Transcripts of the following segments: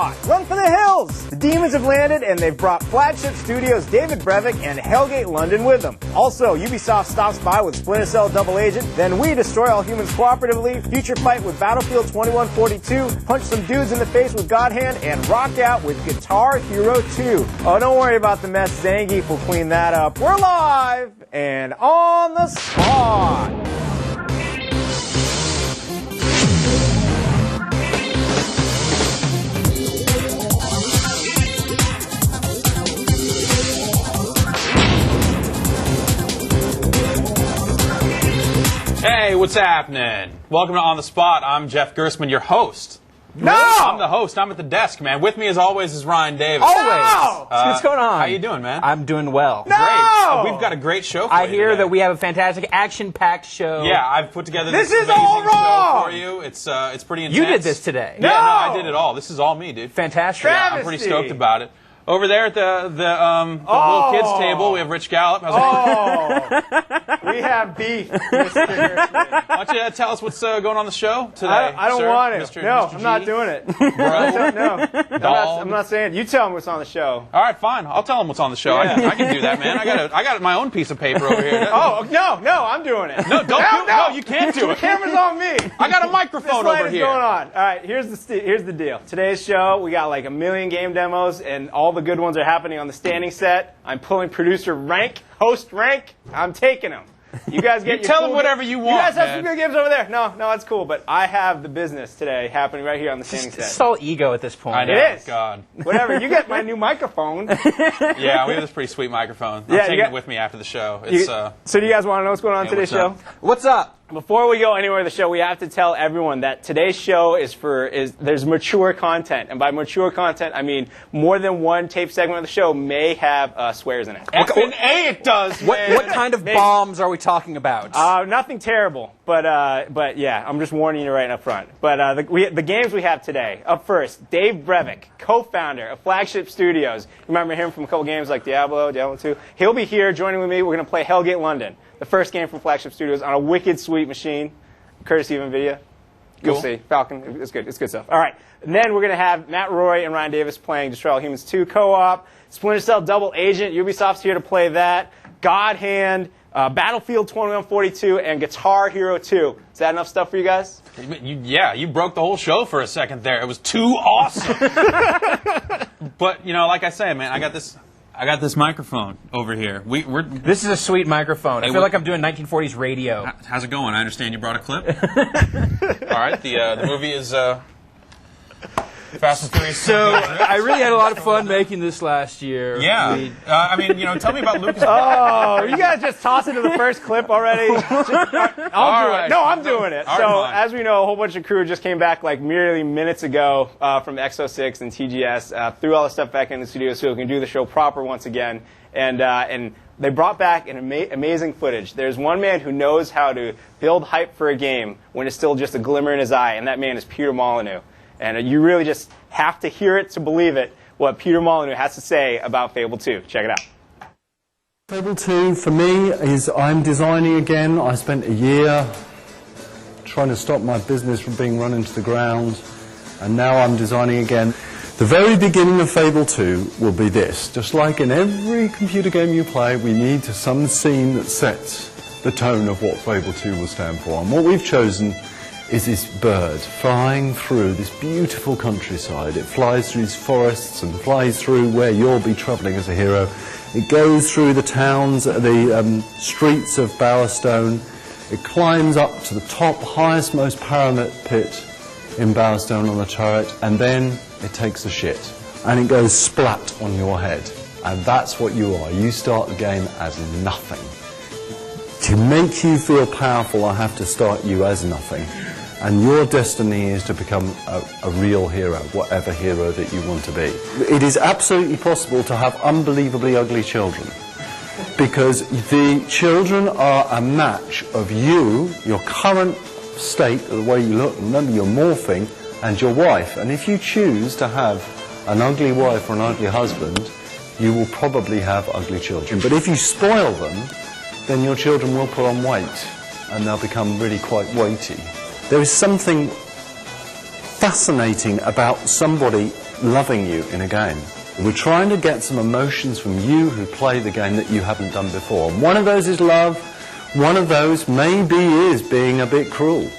spot. Run for the hills. The demons have landed, and they've brought Flagship Studios' David Brevik and Hellgate London with them. Also, Ubisoft stops by with Splinter Cell Double Agent. Then we destroy all humans cooperatively, future fight with Battlefield 2142, punch some dudes in the face with God Hand, and rock out with Guitar Hero 2. Oh, don't worry about the mess. Zangief will clean that up. We're live and on the spot. Hey, what's happening? Welcome to On the Spot. I'm Jeff Gersman, your host. No! I'm the host. I'm at the desk, man. With me, as always, is Ryan Davis. Always! What's going on? How you doing, man? I'm doing well. No! Great. We've got a great show for you I hear today. that we have a fantastic action-packed show. Yeah, I've put together this This is amazing all wrong! show for you. It's pretty intense. You did this today. Yeah, No! I did it all. This is all me, dude. Fantastic. Yeah, I'm pretty stoked about it. Over there at the little kids table, we have Rich Gallup. We have beef, Mr. Gersman. Why don't you tell us what's going on the show today? I don't sir? want it. Mr. No, Mr. I'm not G? doing it. Bro. No, I'm not saying it. You tell them what's on the show. All right, fine. I'll tell them what's on the show. Yeah. I can do that, man. I got my own piece of paper over here. Oh, no, I'm doing it. No, don't no, you can't do The it. camera's on me. I got a This microphone light over is here. going on. All right, here's the deal. Today's show, we got like 1 million game demos, and all the good ones are happening on the standing set. I'm pulling producer rank, host rank. I'm taking them. You guys get You your tell cool them whatever you You want, guys have man. some good games over there. No, it's cool. But I have the business today happening right here on the standing It's set. all ego at this point. I know. It is. God. Whatever. You get my new microphone. Yeah, we have this pretty sweet microphone. I'm Yeah, taking you got- it with me after the show. It's So do you guys want to know what's going on Hey, today's what's show? up? What's up? Before we go anywhere in the show, we have to tell everyone that today's show there's mature content, and by mature content, I mean more than one tape segment of the show may have swears in it. F&A it does, man. What kind of Maybe. bombs are we talking about? Nothing terrible, but yeah, I'm just warning you right up front. But the games we have today. Up first, Dave Brevik, co-founder of Flagship Studios. Remember him from a couple games like Diablo 2. He'll be here joining with me. We're going to play Hellgate London, the first game from Flagship Studios on a wicked sweet machine, courtesy of NVIDIA. You'll Cool. see. Falcon, it's good stuff. All right, and then we're going to have Matt Roy and Ryan Davis playing Destroy All Humans 2 co-op, Splinter Cell Double Agent, Ubisoft's here to play that, God Hand, Battlefield 2142, and Guitar Hero 2. Is that enough stuff for you guys? You broke the whole show for a second there. It was too awesome. But, like I say, man, I got this microphone over here. This is a sweet microphone. I Hey, feel what- like I'm doing 1940s radio. How's it going? I understand you brought a clip. All right, the movie is Fast and Furious. So I really had a lot of fun making this last year. Yeah. Tell me about Lucas. Oh, you guys just toss into the first clip already? I'll do right. it. No, I'm doing it. All So, right, fine. as we know, a whole bunch of crew just came back like merely minutes ago from X06 and TGS, threw all the stuff back in the studio so we can do the show proper once again. And they brought back an amazing footage. There's one man who knows how to build hype for a game when it's still just a glimmer in his eye, and that man is Peter Molyneux. And you really just have to hear it to believe it, what Peter Molyneux has to say about Fable 2. Check it out. Fable 2 for me is I'm designing again. I spent a year trying to stop my business from being run into the ground, and now I'm designing again. The very beginning of Fable 2 will be this. Just like in every computer game you play, we need some scene that sets the tone of what Fable 2 will stand for. And what we've chosen is this bird flying through this beautiful countryside. It flies through these forests and flies through where you'll be travelling as a hero. It goes through the towns, the streets of Bowerstone. It climbs up to the top, highest, most parapet pit in Bowerstone on the turret, and then it takes a shit. And it goes splat on your head. And that's what you are. You start the game as nothing. To make you feel powerful, I have to start you as nothing. And your destiny is to become a real hero, whatever hero that you want to be. It is absolutely possible to have unbelievably ugly children, because the children are a match of you, your current state, the way you look, remember you're morphing, and your wife. And if you choose to have an ugly wife or an ugly husband, you will probably have ugly children. But if you spoil them, then your children will put on weight, and they'll become really quite weighty. There is something fascinating about somebody loving you in a game. We're trying to get some emotions from you who play the game that you haven't done before. One of those is love. One of those maybe is being a bit cruel.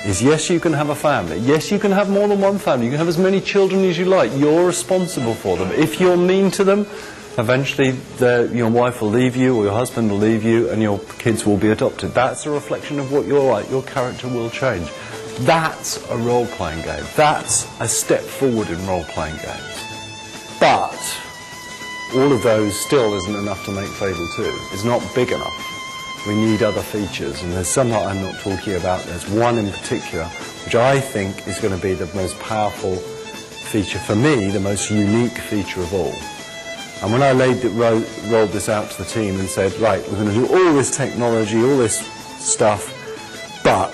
Is yes, you can have a family. Yes, you can have more than one family. You can have as many children as you like. You're responsible for them. If you're mean to them, eventually your wife will leave you or your husband will leave you and your kids will be adopted. That's a reflection of what you're like. Your character will change. That's a role-playing game. That's a step forward in role-playing games. But all of those still isn't enough to make Fable 2. It's not big enough. We need other features, and there's some that I'm not talking about. There's one in particular, which I think is going to be the most powerful feature for me, the most unique feature of all. And when I rolled this out to the team and said, right, we're going to do all this technology, all this stuff, but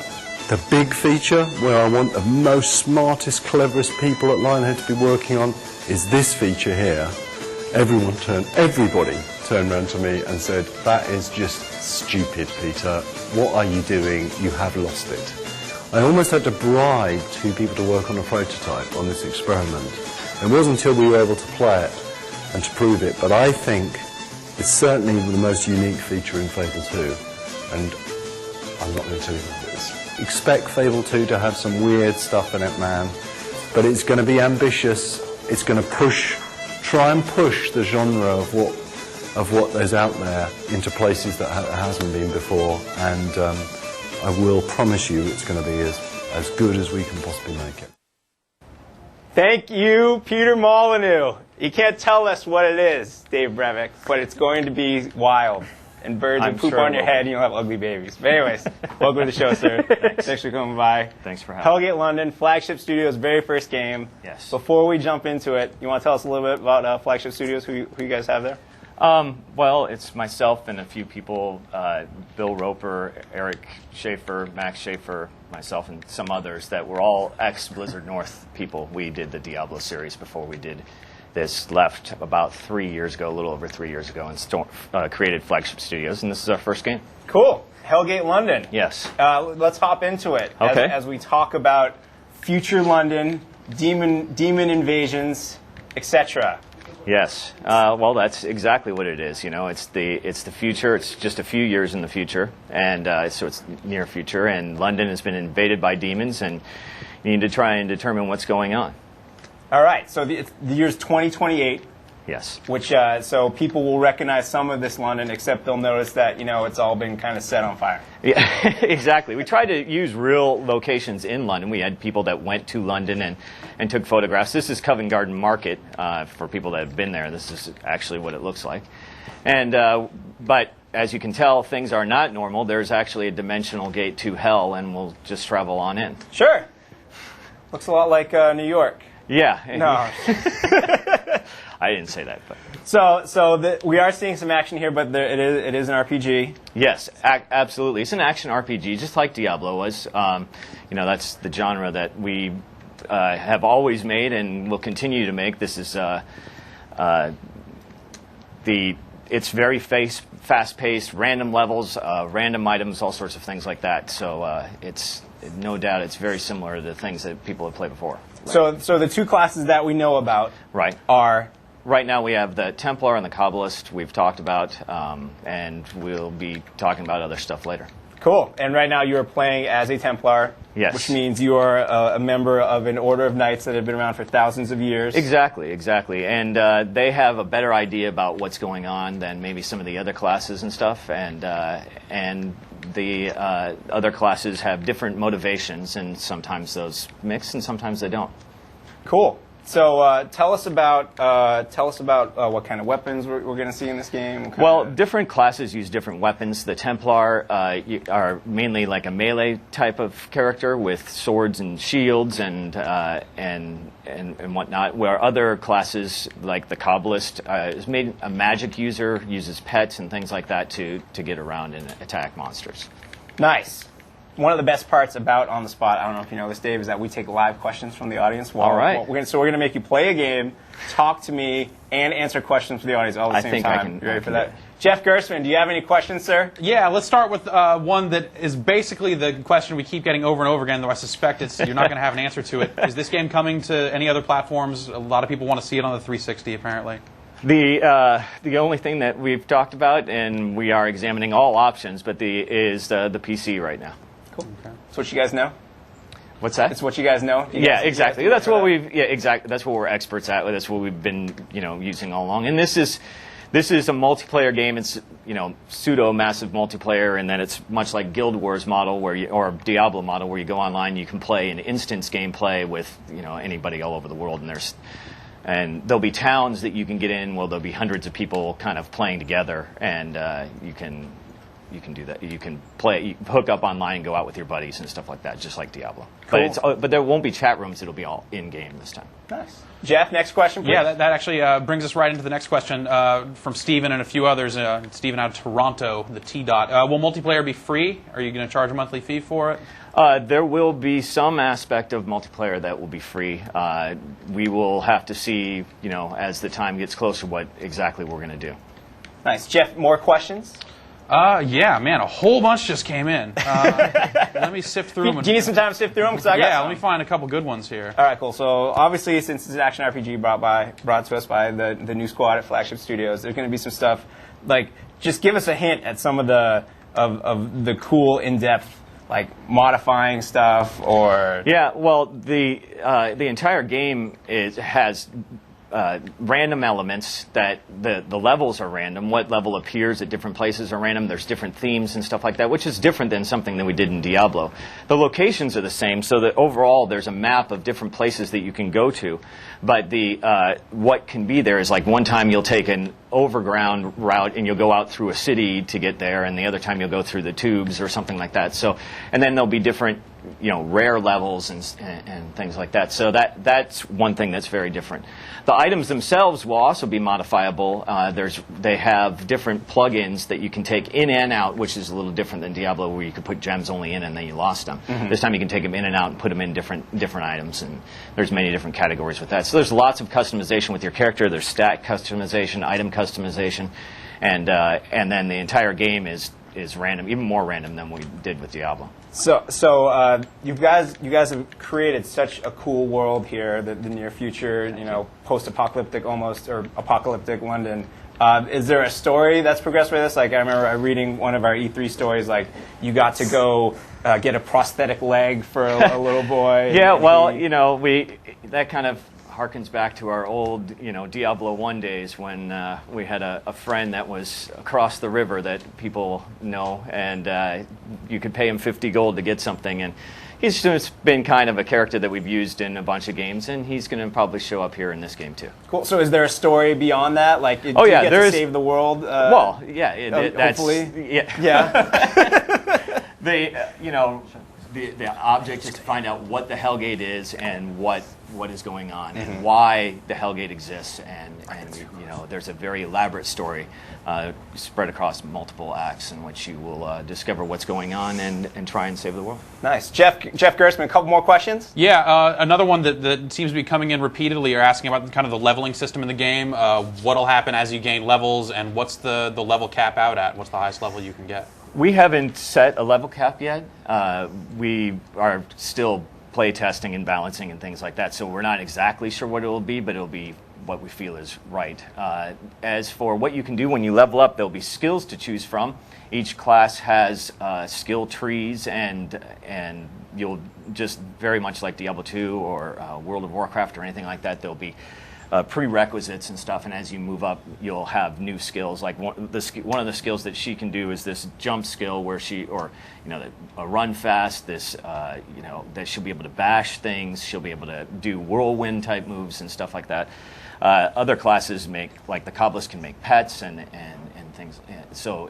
the big feature, where I want the most smartest, cleverest people at Lionhead to be working on, is this feature here. Everybody turned around to me and said, that is just stupid, Peter. What are you doing? You have lost it. I almost had to bribe 2 people to work on a prototype on this experiment. It wasn't until we were able to play it and to prove it, but I think it's certainly the most unique feature in Fable 2, and I'm not going to tell you what it is. Expect Fable 2 to have some weird stuff in it, man, but it's going to be ambitious. It's going to try and push the genre of what there's out there into places that hasn't been before, and I will promise you it's going to be as good as we can possibly make it. Thank you, Peter Molyneux. You can't tell us what it is, Dave Brevik, but it's going to be wild. And birds will poop on your head and you'll have ugly babies. But anyways, welcome to the show, sir. Thanks for coming by. Thanks for having me. Hellgate London, Flagship Studios' very first game. Yes. Before we jump into it, you want to tell us a little bit about Flagship Studios, who you guys have there? Well, it's myself and a few people, Bill Roper, Eric Schaefer, Max Schaefer, myself, and some others that were all ex-Blizzard North people. We did the Diablo series before we did this, left about 3 years ago, a little over 3 years ago, and created Flagship Studios, and this is our first game. Cool. Hellgate London. Yes. Let's hop into it. Okay. As we talk about future London, demon invasions, etc. Yes. Well, that's exactly what it is. You know, it's the future. It's just a few years in the future, and so it's near future. And London has been invaded by demons, and you need to try and determine what's going on. All right. So the year's 2028. Yes. Which so people will recognize some of this London, except they'll notice that it's all been kind of set on fire. Yeah, exactly. We tried to use real locations in London. We had people that went to London and took photographs. This is Covent Garden Market for people that have been there. This is actually what it looks like. And but as you can tell, things are not normal. There's actually a dimensional gate to hell, and we'll just travel on in. Sure. Looks a lot like New York. Yeah. No. I didn't say that, but so we are seeing some action here, but it is an RPG. Yes, absolutely. It's an action RPG, just like Diablo was. That's the genre that we have always made and will continue to make. This is it's very fast-paced, random levels, random items, all sorts of things like that. So it's no doubt it's very similar to the things that people have played before. So the two classes that we know about are... Right now we have the Templar and the Kabbalist we've talked about, and we'll be talking about other stuff later. Cool. And right now you are playing as a Templar, yes, which means you are a member of an order of knights that have been around for thousands of years. Exactly. And they have a better idea about what's going on than maybe some of the other classes and stuff, and the other classes have different motivations, and sometimes those mix and sometimes they don't. Cool. So tell us about what kind of weapons we're going to see in this game. Well, different classes use different weapons. The Templar are mainly like a melee type of character with swords and shields and whatnot. Where other classes like the Kabbalist is made a magic user, uses pets and things like that to get around and attack monsters. Nice. One of the best parts about On the Spot, I don't know if you know this, Dave, is that we take live questions from the audience. All right. We're going to make you play a game, talk to me, and answer questions from the audience all at the same time. You ready for that? Jeff Gerstmann, do you have any questions, sir? Yeah, let's start with one that is basically the question we keep getting over and over again, though I suspect you're not going to have an answer to it. Is this game coming to any other platforms? A lot of people want to see it on the 360, apparently. The only thing that we've talked about, and we are examining all options, but is the PC right now. Cool. Okay. That's what you guys know? What's that? It's what you guys know? Yeah, exactly. That's what exactly. That's what we're experts at. That's what we've been, using all along. And this is a multiplayer game. It's, pseudo massive multiplayer, and then it's much like Guild Wars model or Diablo model, where you go online, you can play an instance gameplay with, anybody all over the world, and there'll be towns that you can get in where there'll be hundreds of people kind of playing together, and you can do that. You can hook up online and go out with your buddies and stuff like that, just like Diablo. Cool. But there won't be chat rooms. It'll be all in-game this time. Nice. Jeff, next question, please. Yeah, that actually brings us right into the next question from Steven and a few others. Steven out of Toronto, the T-Dot. Will multiplayer be free? Are you going to charge a monthly fee for it? There will be some aspect of multiplayer that will be free. We will have to see, as the time gets closer, what exactly we're going to do. Nice. Jeff, more questions? Yeah, man, a whole bunch just came in. Let me sift through them. Do you need some time to sift through them? Let me find a couple good ones here. All right, cool. So obviously, since it's an action RPG brought to us by the new squad at Flagship Studios, there's going to be some stuff like just give us a hint at some of the cool, in-depth, like modifying stuff or. Yeah, well, the entire game has random elements that the levels are random. What level appears at different places are random. There's different themes and stuff like that, which is different than something that we did in Diablo. The locations are the same, so that overall there's a map of different places that you can go to. But what can be there is like one time you'll take an overground route and you'll go out through a city to get there, and the other time you'll go through the tubes or something like that. So, and then there'll be different rare levels and things like that. So that's one thing that's very different. The items themselves will also be modifiable. They have different plugins that you can take in and out, which is a little different than Diablo, where you could put gems only in and then you lost them. Mm-hmm. This time you can take them in and out and put them in different items, and there's many different categories with that. So there's lots of customization with your character. There's stat customization, item customization, and then the entire game is random, even more random than we did with Diablo. So you guys have created such a cool world here, the near future, post-apocalyptic almost, or apocalyptic London. Is there a story that's progressed with this? Like I remember reading one of our E3 stories, like you got to go get a prosthetic leg for a little boy. Yeah, well, that kind of harkens back to our old, Diablo 1 days when we had a friend that was across the river that people know, and you could pay him 50 gold to get something, and he's just been kind of a character that we've used in a bunch of games, and he's going to probably show up here in this game too. Cool. So is there a story beyond that? Like, do you get to save the world? Well, yeah. Hopefully. Yeah. The object is to find out what the Hellgate is and what is going on, mm-hmm. and why the Hellgate exists, and there's a very elaborate story spread across multiple acts in which you will discover what's going on and try and save the world. Nice. Jeff Gerstmann, a couple more questions? Yeah, another one that seems to be coming in repeatedly are asking about kind of the leveling system in the game. What'll happen as you gain levels, and what's the level cap out at? What's the highest level you can get? We haven't set a level cap yet. We are still play testing and balancing and things like that, so we're not exactly sure what it will be, but it'll be what we feel is right. As for what you can do when you level up, there'll be skills to choose from. Each class has skill trees, and you'll just very much like Diablo 2 or World of Warcraft or anything like that, there'll be prerequisites and stuff, and as you move up, you'll have new skills. Like one of the skills that she can do is this jump skill, where a run fast. That she'll be able to bash things. She'll be able to do whirlwind type moves and stuff like that. Other classes like the Cobblers can make pets and things. So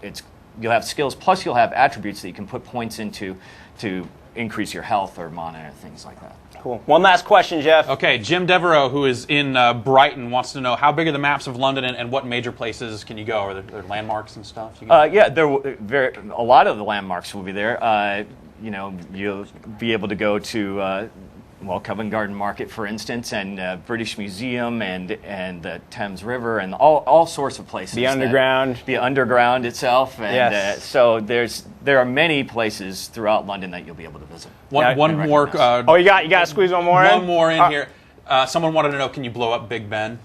you'll have skills, plus you'll have attributes that you can put points into to increase your health or mana, things like that. Cool. One last question, Jeff. Okay, Jim Devereaux, who is in Brighton, wants to know how big are the maps of London, and what major places can you go? Are there landmarks and stuff? Yeah, a lot of the landmarks will be there. You'll be able to go to well, Covent Garden Market, for instance, and British Museum, and the Thames River, and all sorts of places. The underground. The underground itself. And, Yes. so there are many places throughout London that you'll be able to visit. One more. Oh, you got to squeeze one more in? One more in here. Someone wanted to know, can you blow up Big Ben?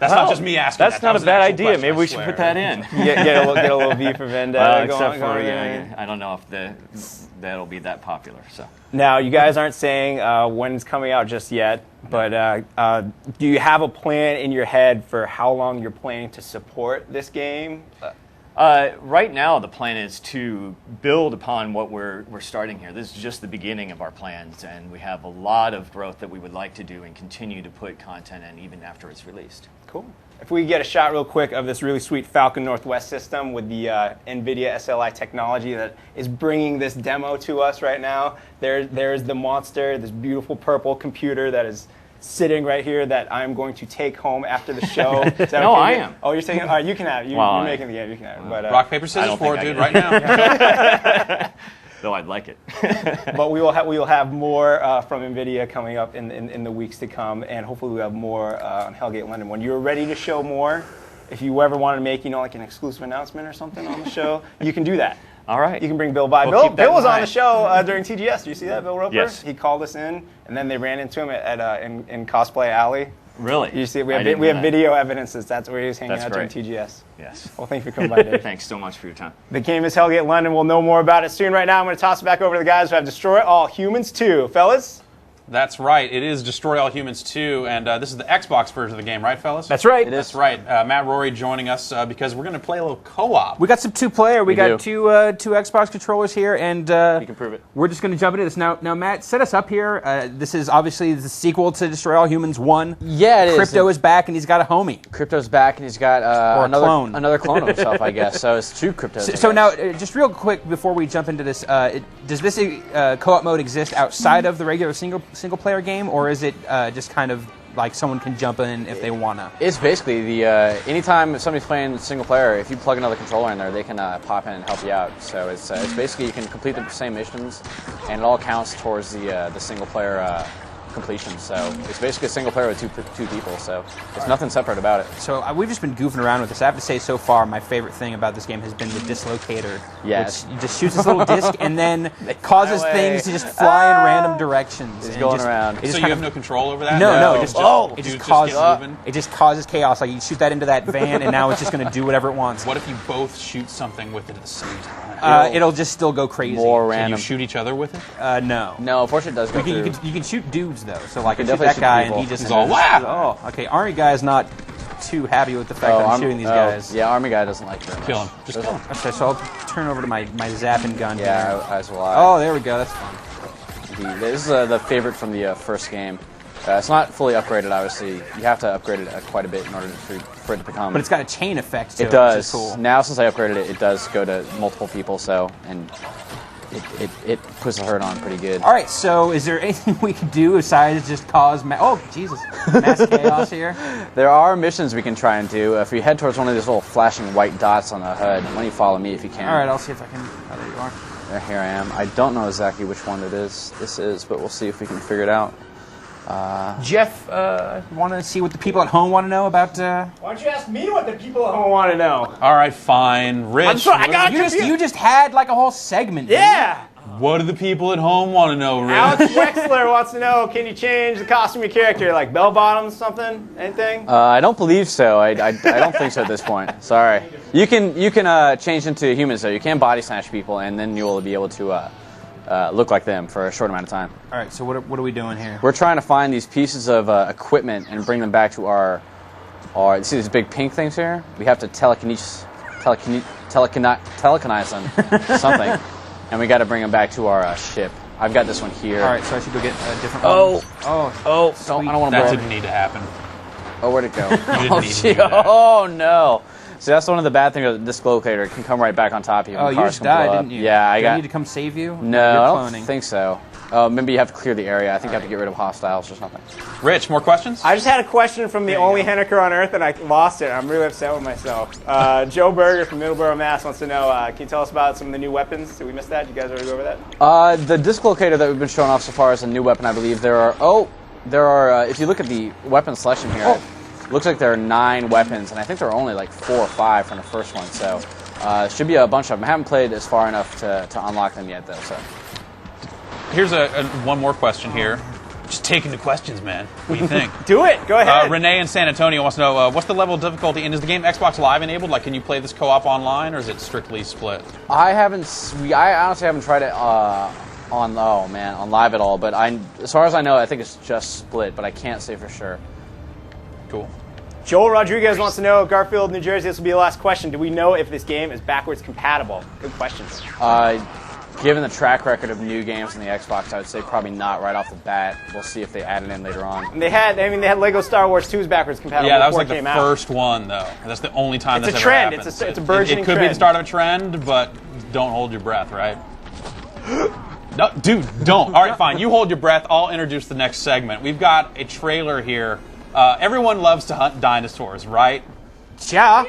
That's not just me asking. That's not a bad idea. Question, Maybe we should put that in. Get a little V for Vendetta. I don't know if that'll be that popular. So Now, you guys aren't saying when it's coming out just yet, but do you have a plan in your head for how long you're planning to support this game? right now, the plan is to build upon what we're starting here. This is just the beginning of our plans, and we have a lot of growth that we would like to do and continue to put content in even after it's released. Cool. If we get a shot real quick of this really sweet Falcon Northwest system with the NVIDIA SLI technology that is bringing this demo to us right now. There's the monster, this beautiful purple computer that is sitting right here that I'm going to take home after the show. No, I am. Oh, you're taking it? All right, you can have it. You're making the game. You can have it. But, rock, paper, scissors for it, dude, right now. Though I'd like it. But we will have more from NVIDIA coming up in the weeks to come, and hopefully we'll have more on Hellgate London. When you're ready to show more, if you ever want to make like an exclusive announcement or something on the show, you can do that. All right. You can bring Bill by. We'll Bill was in on mind. the show during TGS. Do you see that, Bill Roper? Yes. He called us in, and then they ran into him in Cosplay Alley. Really? You see, we I have didn't know that. video evidences. That's where he was hanging That's out during great. TGS. Yes. Well, thank you for coming by, Dave. Thanks so much for your time. The game is Hellgate London. We'll know more about it soon. Right now, I'm going to toss it back over to the guys who have Destroy All Humans 2. Fellas? That's right. It is Destroy All Humans 2, and this is the Xbox version of the game, right, fellas? That's right. That's right. Matt Rory joining us because we're going to play a little co-op. We got some two-player. We got do. two Xbox controllers here, and You can prove it. we're just going to jump into this. Now, Matt, set us up here. This is obviously the sequel to Destroy All Humans 1. Yeah, it is. Crypto is back, and he's got a homie. Crypto's back, and he's got Or a clone. another clone of himself, I guess. So it's two Cryptos. So now, just real quick before we jump into this, does this co-op mode exist outside of the regular single-player game, or is it just kind of like someone can jump in if they wanna? It's basically the anytime if somebody's playing single player, if you plug another controller in there, they can pop in and help you out. So it's basically you can complete the same missions, and it all counts towards the single player completion. So it's basically a single player with two people. So there's nothing separate about it. So we've just been goofing around with this. I have to say, so far, my favorite thing about this game has been the dislocator. Yes. Which just shoots this little disc and then causes things to just fly in random directions. It's and going around. It just So you kind have no control over that? No, it Dudes just causes get moving? it just causes chaos. Like you shoot that into that van, and now it's just going to do whatever it wants. What if you both shoot something with it at the same time? It'll just still go crazy. More Can random. you shoot each other with it? No. No, unfortunately, it does go through. You can shoot dudes though. So like, I can shoot that definitely shoot guy, people. and he just He's all, "Wow!" Oh, okay. Army guy's not too happy with the fact that I'm shooting these guys. Yeah, Army guy doesn't like that. Kill him. Just kill him. Okay, so I'll turn over to my zapping gun. Yeah, here. as will I. Oh, there we go. That's fun. This is the favorite from the first game. It's not fully upgraded, obviously. You have to upgrade it quite a bit in order for it to become. But it's got a chain effect to it, It does. which is cool. Now, since I upgraded it, it does go to multiple people. So, and it puts the hurt on pretty good. All right, so is there anything we can do besides just cause oh, Jesus, mass chaos here? There are missions we can try and do. If you head towards one of these little flashing white dots on the HUD, why don't you follow me if you can? All right, I'll see if I can. Oh, there you are. Here I am. I don't know exactly which one this is, but we'll see if we can figure it out. Jeff, want to see what the people at home want to know about? Why don't you ask me what the people at home want to know? All right, fine. Rich, I'm sorry, I got You just had like a whole segment. didn't Yeah! what do the people at home want to know, Rich? Alex Wexler wants to know, can you change the costume of your character? Like bell bottoms, something? Anything? I don't believe so. I don't think so at this point. Sorry. You can change into humans though. You can body snatch people, and then you will be able to look like them for a short amount of time. All right, so what are we doing here? We're trying to find these pieces of equipment and bring them back to our. You see these big pink things here? We have to telekinize them, something, and we got to bring them back to our ship. I've got this one here. All right, so I should go get a different Oh. one. Oh, I don't want to That blow. didn't need to happen. Oh, where'd it go? didn't need to do that. Oh no! See, that's one of the bad things of this dislocator. It can come right back on top of you. Oh, and you cars just can blow died, up. didn't you? Yeah, I Do got. I need to come save you? No, You're I cloning. don't think so. Maybe you have to clear the area. I think you have to get rid of hostiles or something. Rich, more questions? I just had a question from the only Henniker on Earth, and I lost it. I'm really upset with myself. Joe Berger from Middleborough, Mass. wants to know, can you tell us about some of the new weapons? Did we miss that? Did you guys already go over that? The dislocator that we've been showing off so far is a new weapon, I believe. There are, if you look at the weapon selection here, it looks like there are 9 weapons, and I think there are only like 4 or 5 from the first one, so should be a bunch of them. I haven't played as far enough to unlock them yet, though, so. Here's one more question here. Just taking the questions, man. What do you think? Do it. Go ahead. Renee in San Antonio wants to know, what's the level of difficulty, and is the game Xbox Live enabled? Like, can you play this co-op online, or is it strictly split? I honestly haven't tried it on live at all, but as far as I know, I think it's just split, but I can't say for sure. Cool. Joel Rodriguez wants to know, Garfield, New Jersey, this will be the last question. Do we know if this game is backwards compatible? Good question. Given the track record of new games on the Xbox, I would say probably not right off the bat. We'll see if they add it in later on. And they had Lego Star Wars 2's backwards compatible. Yeah, that was like the first one, though. That's the only time it's that's a trend. ever happened. It's a burgeoning It could trend. be the start of a trend, but don't hold your breath, right? No, dude, don't. All right, fine. You hold your breath. I'll introduce the next segment. We've got a trailer here. Everyone loves to hunt dinosaurs, right? Yeah.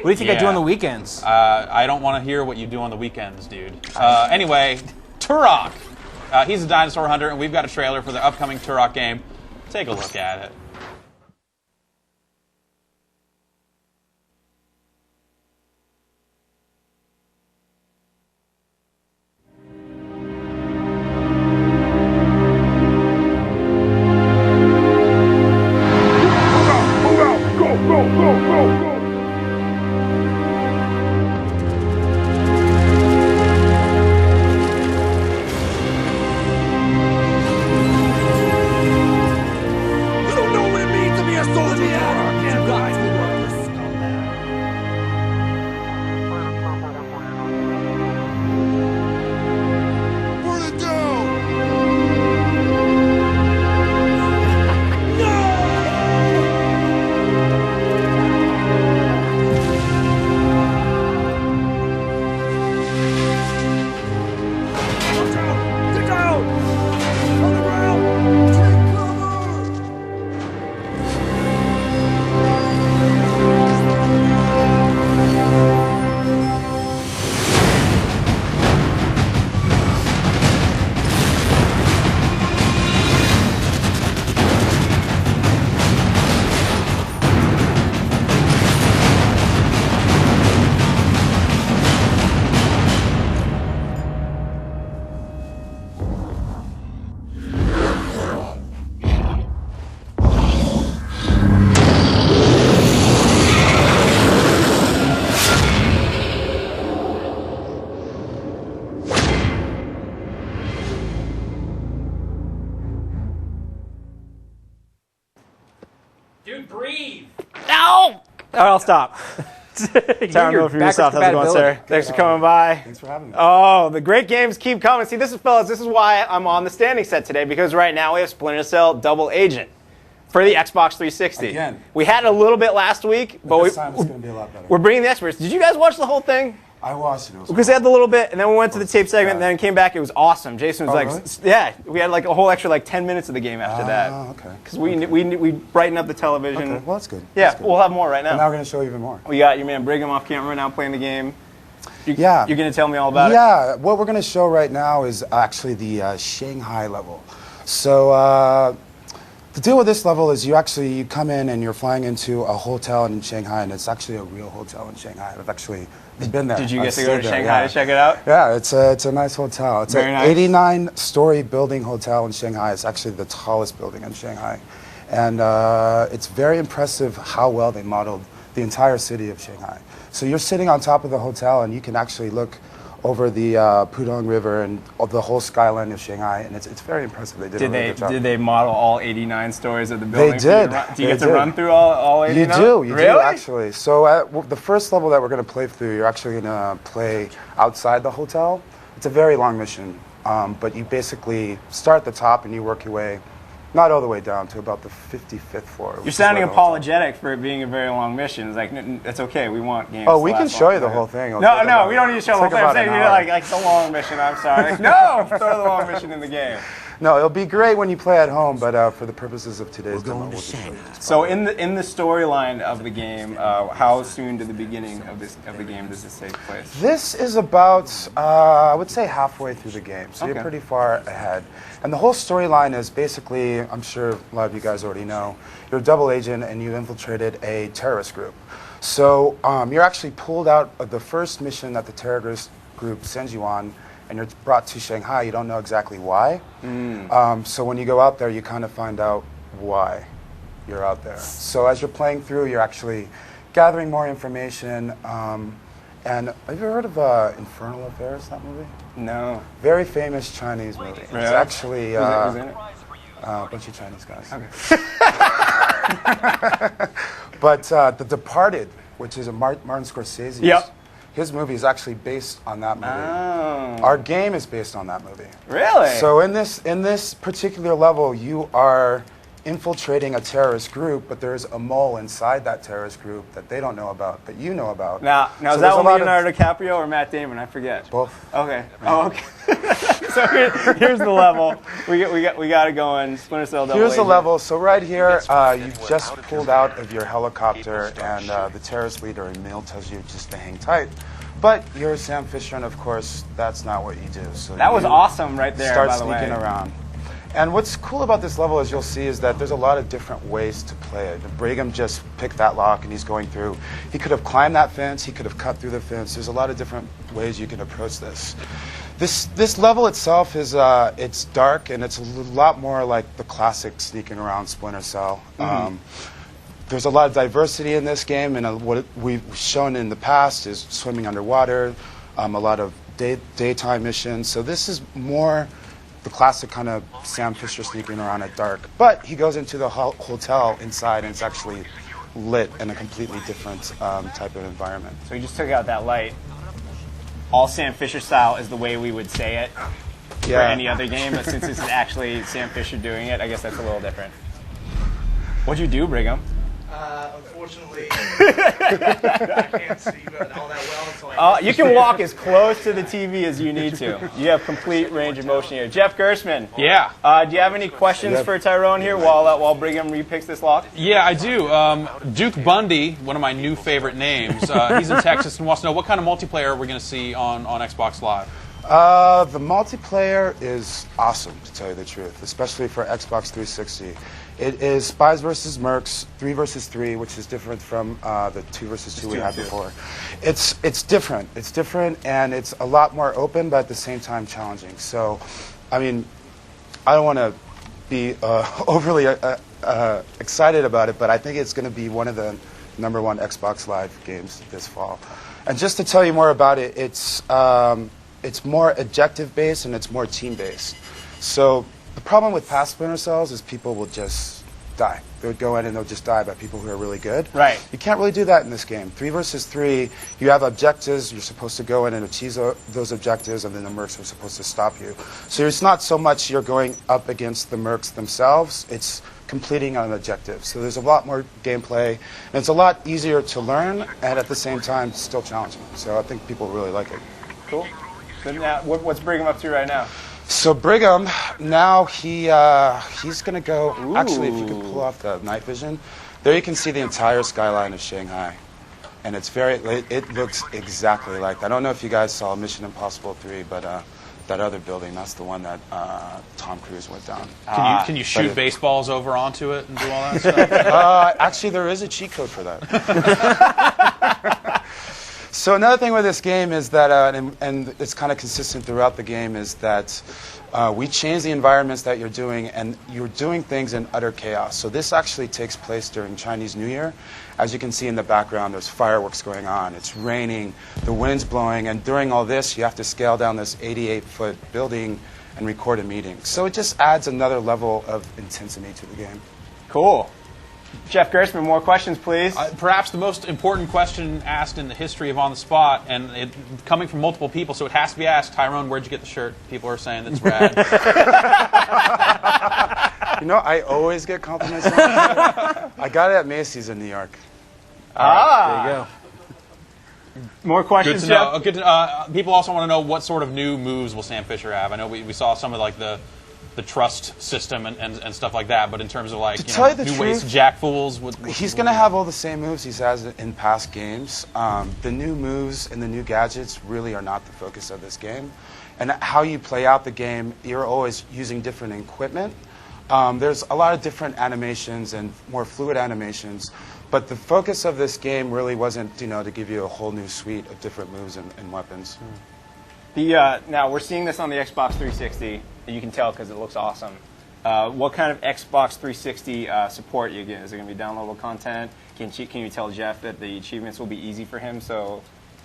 What do you think I do on the weekends? I don't want to hear what you do on the weekends, dude. Anyway, Turok. He's a dinosaur hunter, and we've got a trailer for the upcoming Turok game. Take a look at it. Dude, breathe. No! All right, I'll stop. Tower Mill from Ubisoft, how's it going, sir? Thanks for coming by. Thanks for having me. Oh, the great games keep coming. See, fellas, this is why I'm on the standing set today, because right now we have Splinter Cell Double Agent for the Xbox 360. Again. We had it a little bit last week, but this time it's going to be a lot better. we're bringing the experts. Did you guys watch the whole thing? I watched it. It was Because they had the little bit, and then we went to the tape segment, and then came back. It was awesome. Jason was really? yeah, we had like a whole extra 10 minutes of the game after that. Oh, okay. Because we brightened up the television. Okay, well, that's good. Yeah, That's good. we'll have more right now. And now we're going to show you even more. We got your man Brigham off camera now playing the game. Yeah. You're going to tell me all about it? Yeah, what we're going to show right now is actually the Shanghai level. So the deal with this level is you come in and you're flying into a hotel in Shanghai, and it's actually a real hotel in Shanghai. I've actually been there. Did you get I've to go to stayed there, Shanghai yeah. to check it out? Yeah, it's a nice hotel. It's Very an nice. 89-story building hotel in Shanghai. It's actually the tallest building in Shanghai. And it's very impressive how well they modeled the entire city of Shanghai. So you're sitting on top of the hotel, and you can actually look over the Pudong River and the whole skyline of Shanghai, and it's very impressive. They did a really good job. Did they model all 89 stories of the building? They did. Do you get to run through all 89? You Really? do actually. So the first level that we're going to play through, you're actually going to play outside the hotel. It's a very long mission, but you basically start at the top and you work your way Not all the way down to about the 55th floor. You're sounding apologetic for it being a very long mission. It's like, it's okay, we want games. Oh, we can show you the whole thing. No, we don't need to show the whole thing. I'm saying, like it's a long mission, I'm sorry. No, throw the long mission in the game. No, it'll be great when you play at home, but for the purposes of today's demo, we'll just show you. So in the storyline of the game, how soon to the beginning of the game does this take place? This is about, I would say, halfway through the game, so you're pretty far ahead. And the whole storyline is basically, I'm sure a lot of you guys already know, you're a double agent and you infiltrated a terrorist group. So you're actually pulled out of the first mission that the terrorist group sends you on, and you're brought to Shanghai. You don't know exactly why. So when you go out there, you kind of find out why you're out there. So as you're playing through, you're actually gathering more information. And have you ever heard of Infernal Affairs, that movie? No. Very famous Chinese movie. Really? It's actually who's in it? A bunch of Chinese guys. Okay. But The Departed, which is a Martin Scorsese's, his movie is actually based on that movie. Oh. Our game is based on that movie. Really? So in this particular level, you are infiltrating a terrorist group, but there's a mole inside that terrorist group that they don't know about, that you know about. Now so is that one Leonardo DiCaprio or Matt Damon? I forget. Both. Okay. Oh, okay. So here's the level. We got it going. Splinter Cell double Here's the agent. level. So right here, you've just pulled out of your helicopter, and the terrorist leader, Emil, tells you just to hang tight. But you're Sam Fisher, and of course, that's not what you do. So that was awesome right there, start by the way. sneaking around. And what's cool about this level, as you'll see, is that there's a lot of different ways to play it. Brigham just picked that lock and he's going through. He could have climbed that fence, he could have cut through the fence. There's a lot of different ways you can approach this. This level itself is it's dark, and it's a lot more like the classic sneaking around Splinter Cell. There's a lot of diversity in this game, and what we've shown in the past is swimming underwater, a lot of daytime missions. So this is more the classic kind of Sam Fisher sneaking around at dark. But he goes into the hotel inside, and it's actually lit in a completely different type of environment. So he just took out that light. All Sam Fisher style is the way we would say it for any other game, but since this is actually Sam Fisher doing it, I guess that's a little different. What'd you do, Brigham? Unfortunately, I can't see all that well. So you can walk as close to the TV as you need to. You have complete range of motion here. Jeff Gerstmann. Yeah. Do you have any questions for Tyrone here while Brigham repicks this lock? Yeah, I do. Duke Bundy, one of my new favorite names, he's in Texas and wants to know what kind of multiplayer we're going to see on Xbox Live. The multiplayer is awesome, to tell you the truth, especially for Xbox 360. It is Spies versus Mercs, 3 versus 3, which is different from the 2 versus 2 we had before. It's different. It's different, and it's a lot more open, but at the same time challenging. So, I mean, I don't want to be overly excited about it, but I think it's going to be one of the #1 Xbox Live games this fall. And just to tell you more about it, it's more objective-based and it's more team-based. So the problem with past Splinter Cells is people will just die. They would go in and they'll just die by people who are really good. Right. You can't really do that in this game. 3 versus 3, you have objectives. You're supposed to go in and achieve those objectives, and then the mercs are supposed to stop you. So it's not so much you're going up against the mercs themselves. It's completing an objective. So there's a lot more gameplay, and it's a lot easier to learn, and at the same time, still challenging. So I think people really like it. Cool. So now, what's Brigham up to right now? So Brigham, now he's going to go, actually, if you could pull off the night vision, there you can see the entire skyline of Shanghai. And it looks exactly like that. I don't know if you guys saw Mission Impossible 3, but that other building, that's the one that Tom Cruise went down. Can you shoot baseballs over onto it and do all that stuff? Actually, there is a cheat code for that. So another thing with this game is that, and it's kind of consistent throughout the game, is that we change the environments that you're doing, and you're doing things in utter chaos. So this actually takes place during Chinese New Year. As you can see in the background, there's fireworks going on. It's raining, the wind's blowing, and during all this, you have to scale down this 88-foot building and record a meeting. So it just adds another level of intensity to the game. Cool. Jeff Gerstmann, more questions, please. Perhaps the most important question asked in the history of On the Spot, and it coming from multiple people, so it has to be asked. Tyrone, where'd you get the shirt? People are saying that's rad. You know, I always get compliments on that. I got it at Macy's in New York. Ah. There you go. More Good questions, to Jeff? know. Good to, people also want to know what sort of new moves will Sam Fisher have. I know we saw some of like the trust system and stuff like that, but in terms of like new ways to jack fools, He's going to have all the same moves he's has in past games. The new moves and the new gadgets really are not the focus of this game. And how you play out the game, you're always using different equipment. There's a lot of different animations and more fluid animations, but the focus of this game really wasn't, to give you a whole new suite of different moves and weapons. Now, we're seeing this on the Xbox 360, and you can tell because it looks awesome. What kind of Xbox 360 support you get? Is it going to be downloadable content? Can you tell Jeff that the achievements will be easy for him, so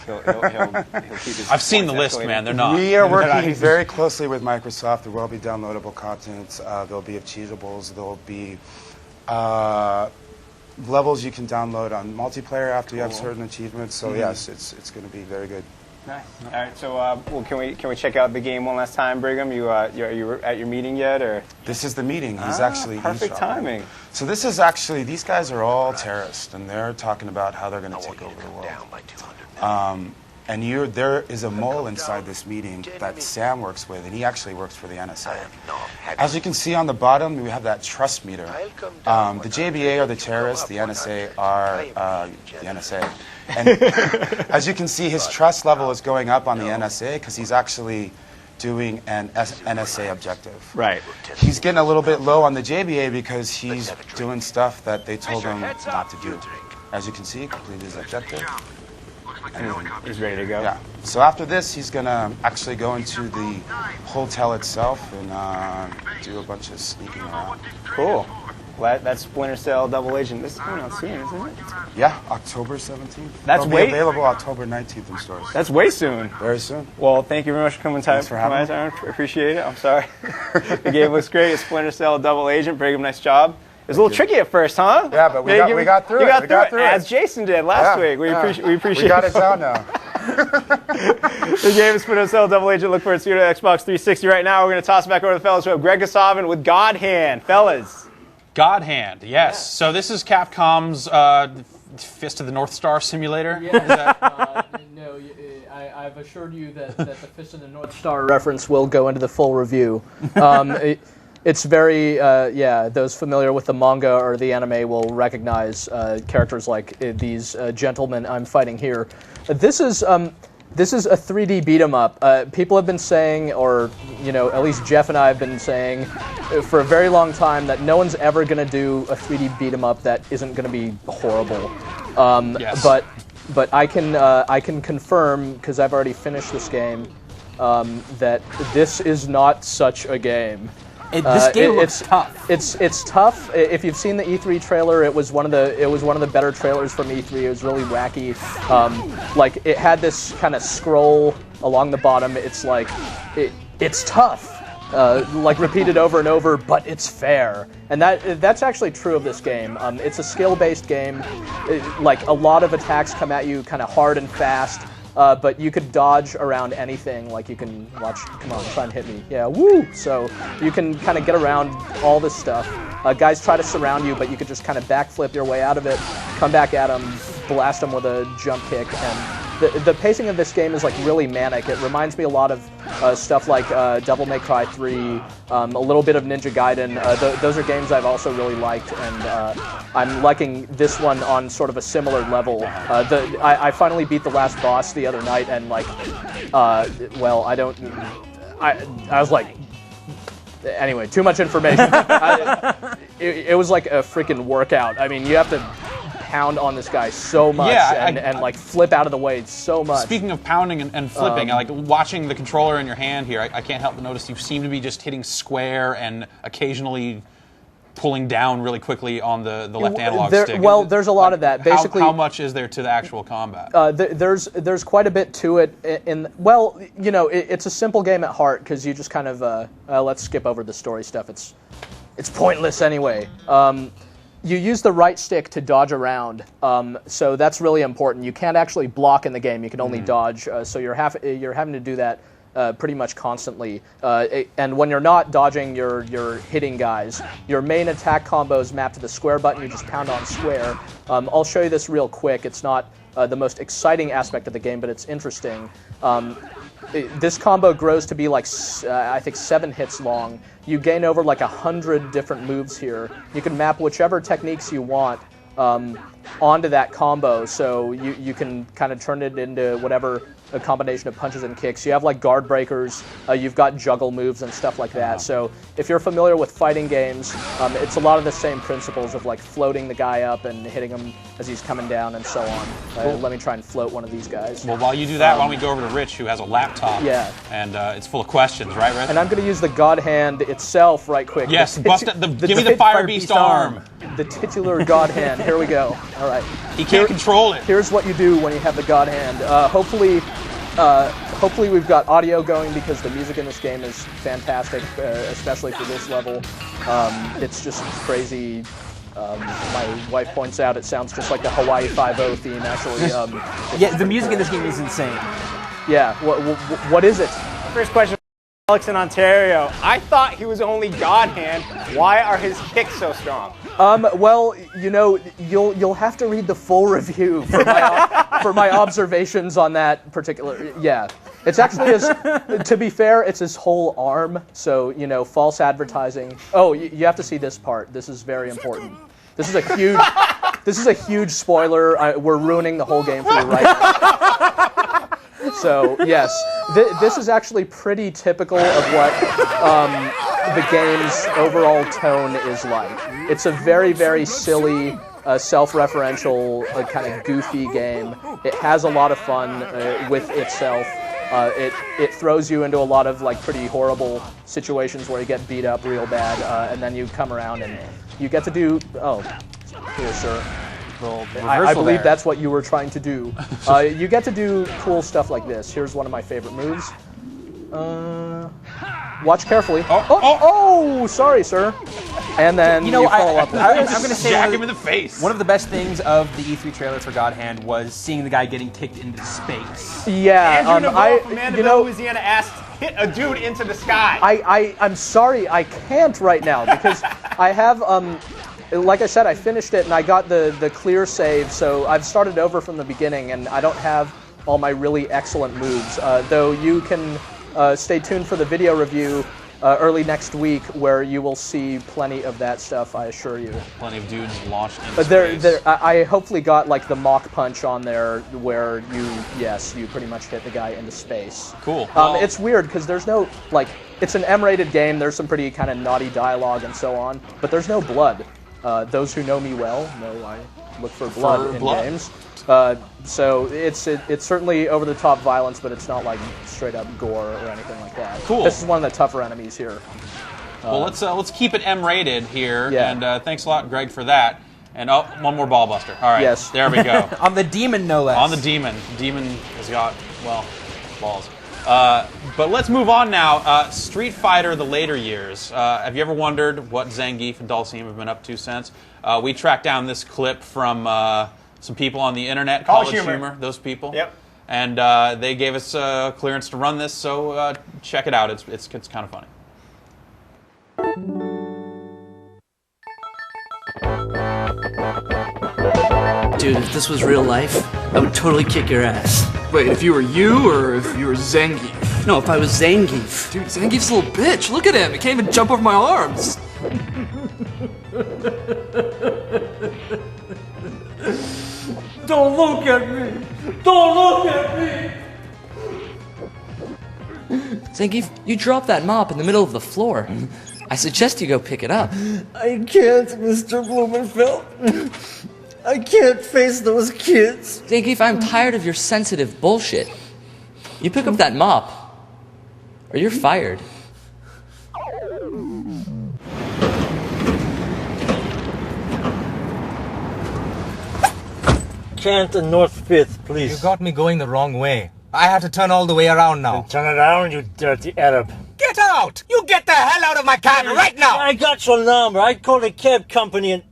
he'll keep his I've seen the points list, escalating? man. They're not. We are working very closely with Microsoft. There will be downloadable content. There'll be achievables. There'll be levels you can download on multiplayer after you have certain achievements. So yes, it's going to be very good. Nice. All right. So, can we check out the game one last time, Brigham? You are you at your meeting yet, or? This is the meeting. He's actually perfect eavesdropping. timing. So this is actually, these guys are all terrorists, and they're talking about how they're going to take over the world. And there is a mole inside this meeting that Sam works with, and he actually works for the NSA. As you can see on the bottom, we have that trust meter. The JBA are the terrorists, the NSA are the NSA. And as you can see, his trust level is going up on the NSA because he's actually doing an NSA objective. Right. He's getting a little bit low on the JBA because he's doing stuff that they told him not to do. As you can see, he completed his objective. He's ready to go. Yeah. So after this, he's going to actually go into the hotel itself and do a bunch of sneaking around. Cool. Well, that's Splinter Cell Double Agent. This is coming out soon, isn't it? Yeah, October 17th. That's It'll be available October 19th in stores. That's way soon. Very soon. Well, thank you very much for coming. Thanks for having me. Appreciate it. I'm sorry. The game looks great. It's Splinter Cell Double Agent. Brigham, nice job. It was a little tricky at first, huh? Yeah, but we got through it. You got through it, as Jason did last week. We appreciate We got it down now. The game is Splinter Cell Double Agent. Look for it soon at Xbox 360. Right now, we're going to toss it back over to the fellas who have Greg Kasavin with God Hand. Fellas. God Hand, yes. So this is Capcom's Fist of the North Star simulator? Yes. No, I've assured you that the Fist of the North Star reference will go into the full review. It's very, those familiar with the manga or the anime will recognize characters like these gentlemen I'm fighting here. This is a 3D beat 'em up. People have been saying, or at least Jeff and I have been saying, for a very long time that no one's ever going to do a 3D beat 'em up that isn't going to be horrible. Yes. But I can confirm, because I've already finished this game, that this is not such a game. This game looks tough. It's tough. If you've seen the E3 trailer, it was one of the better trailers from E3. It was really wacky. Like it had this kind of scroll along the bottom. It's like it's tough. Like repeated over and over, but it's fair, and that's actually true of this game. It's a skill-based game. Like a lot of attacks come at you kind of hard and fast. But you could dodge around anything, like you can watch, come on, try and hit me. Yeah, woo! So you can kind of get around all this stuff. Guys try to surround you, but you could just kind of backflip your way out of it, come back at them, blast them with a jump kick, and the pacing of this game is like really manic. It reminds me a lot of stuff like Devil May Cry 3, a little bit of Ninja Gaiden. Those are games I've also really liked, and I'm liking this one on sort of a similar level. I finally beat the last boss the other night, and like, I was like, anyway, too much information. It was like a freaking workout. I mean, you have to pound on this guy so much and like flip out of the way so much. Speaking of pounding and flipping, like watching the controller in your hand here, I can't help but notice you seem to be just hitting square and occasionally pulling down really quickly on the left analog stick. Well, there's a lot of that. Basically, how much is there to the actual combat? There's quite a bit to it. It's a simple game at heart because you just kind of let's skip over the story stuff. It's pointless anyway. You use the right stick to dodge around, so that's really important. You can't actually block in the game; you can only dodge. So you're having to do that pretty much constantly. And when you're not dodging, you're hitting guys. Your main attack combo is mapped to the square button. You just pound on square. I'll show you this real quick. It's not the most exciting aspect of the game, but it's interesting. This combo grows to be like, I think, 7 hits long. You gain over like 100 different moves here. You can map whichever techniques you want onto that combo, so you can kind of turn it into whatever a combination of punches and kicks. You have like guard breakers, you've got juggle moves and stuff like that. So if you're familiar with fighting games, it's a lot of the same principles of like floating the guy up and hitting him as he's coming down and so on. Let me try and float one of these guys. Well, while you do that, why don't we go over to Rich, who has a laptop. Yeah. And it's full of questions, right, Rich? And I'm going to use the God Hand itself right quick. Yes, give me the Fire Beast arm. The titular God Hand. Here we go. All right. He can't control it. Here's what you do when you have the God Hand. Hopefully we've got audio going because the music in this game is fantastic, especially for this level. It's just crazy. My wife points out it sounds just like the Hawaii Five-0 theme, actually. Yeah, the music in this game is insane. Yeah, what is it? First question, Alex in Ontario. I thought he was only God Hand. Why are his kicks so strong? Well, you know, you'll have to read the full review for my observations on that particular. Yeah, it's actually to be fair, it's his whole arm. So you know, false advertising. Oh, you have to see this part. This is very important. This is a huge. This is a huge spoiler. We're ruining the whole game for you right now. So yes, this is actually pretty typical of what the game's overall tone is like. It's a very, very silly, self-referential, kind of goofy game. It has a lot of fun with itself. It throws you into a lot of like pretty horrible situations where you get beat up real bad, and then you come around and you get to do. Oh, here, sir. I believe that's what you were trying to do. You get to do cool stuff like this. Here's one of my favorite moves. Watch carefully. Oh, sorry, sir. And then you follow up. I'm going to say jack him in the face. One of the best things of the E3 trailer for God Hand was seeing the guy getting kicked into space. Yeah, Andrew Navarro from Mandeville, Louisiana asked, hit a dude into the sky. I'm sorry, I can't right now because I have like I said, I finished it and I got the clear save, so I've started over from the beginning and I don't have all my really excellent moves. Though you can stay tuned for the video review early next week where you will see plenty of that stuff, I assure you. Plenty of dudes launched into space. I hopefully got like the mock punch on there where you pretty much hit the guy into space. Cool. It's weird because there's no, like, it's an M-rated game, there's some pretty kind of naughty dialogue and so on, but there's no blood. Those who know me well know I look for blood in games. So it's certainly over-the-top violence, but it's not like straight-up gore or anything like that. Cool. This is one of the tougher enemies here. Well, let's keep it M-rated here, Yeah. and thanks a lot, Greg, for that. And one more ball buster. All right, Yes. there we go. On the demon, no less. On the demon. Demon has got, well, balls. But let's move on now. Street Fighter, the later years. Have you ever wondered what Zangief and Dulcim have been up to since? We tracked down this clip from some people on the internet, College Humor, those people. Yep. And they gave us clearance to run this, so check it out. It's kind of funny. Dude, if this was real life, I would totally kick your ass. Wait, if you were you or if you were Zangief? No, if I was Zangief. Dude, Zangief's a little bitch. Look at him. He can't even jump over my arms. Don't look at me! Don't look at me! Zangief, you dropped that mop in the middle of the floor. I suggest you go pick it up. I can't, Mr. Blumenfeld. I can't face those kids. Zangief, I'm tired of your sensitive bullshit. You pick up that mop, or you're fired. Chant and North 5th, please. You got me going the wrong way. I have to turn all the way around now. Then turn around, you dirty Arab. Get out! You get the hell out of my cab right now! I got your number. I called a cab company and...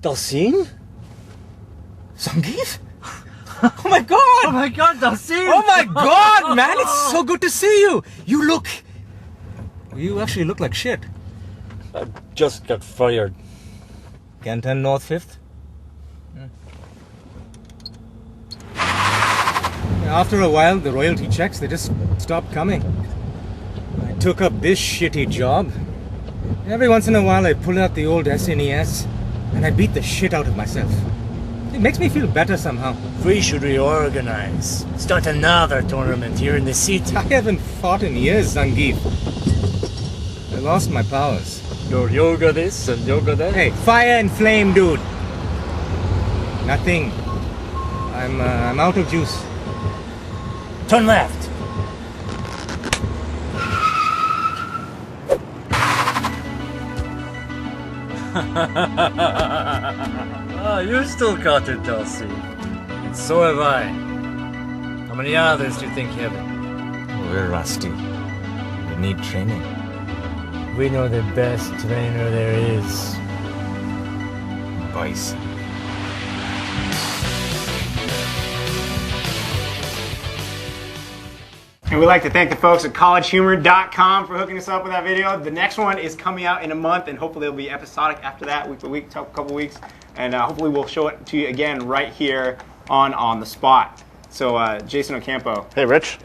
Dulcim? Zangief? Oh my god! Oh my God, Darcy! Oh my god, man! It's so good to see you! You actually look like shit. I just got fired. Canton North 5th? After a while, the royalty checks, they just stopped coming. I took up this shitty job. Every once in a while, I pull out the old SNES, and I beat the shit out of myself. It makes me feel better somehow. We should reorganize. Start another tournament here in the city. I haven't fought in years, Zangief. I lost my powers. Your yoga this and yoga that. Hey, fire and flame, dude. Nothing. I'm out of juice. Turn left. You still got it, Dulcie. And so have I. How many others do you think have it? We're rusty. We need training. We know the best trainer there is. Bison. And we'd like to thank the folks at collegehumor.com for hooking us up with that video. The next one is coming out in a month, and hopefully it'll be episodic after that, week to week, couple weeks. And hopefully we'll show it to you again right here on the spot. So Jason Ocampo. Hey, Rich.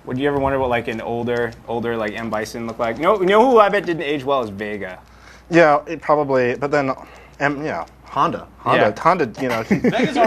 Would you ever wonder what like an older like M. Bison looked like? You know who I bet didn't age well is Vega. Yeah, it probably, but then, Honda, you know,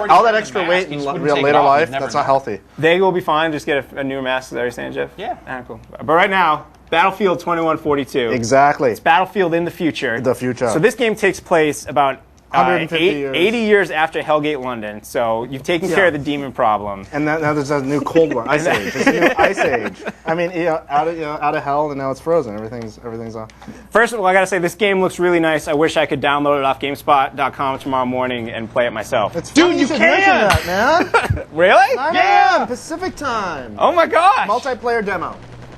all that extra weight in later life, that's not healthy. Vega will be fine, just get a newer mask, is that what you're saying, Jeff? Yeah. Cool. But right now, Battlefield 2142. Exactly. It's Battlefield in the future. The future. So this game takes place about 150 years. 80 years after Hellgate London, so you've taken care of the demon problem. And now there's a new Cold War, Ice Age. There's a new Ice Age. I mean, out of hell, and now it's frozen. Everything's on. First of all, I gotta say, this game looks really nice. I wish I could download it off GameSpot.com tomorrow morning and play it myself. Dude, you should mention that, man. Really? 9 a.m. Pacific time. Oh my gosh. Multiplayer demo.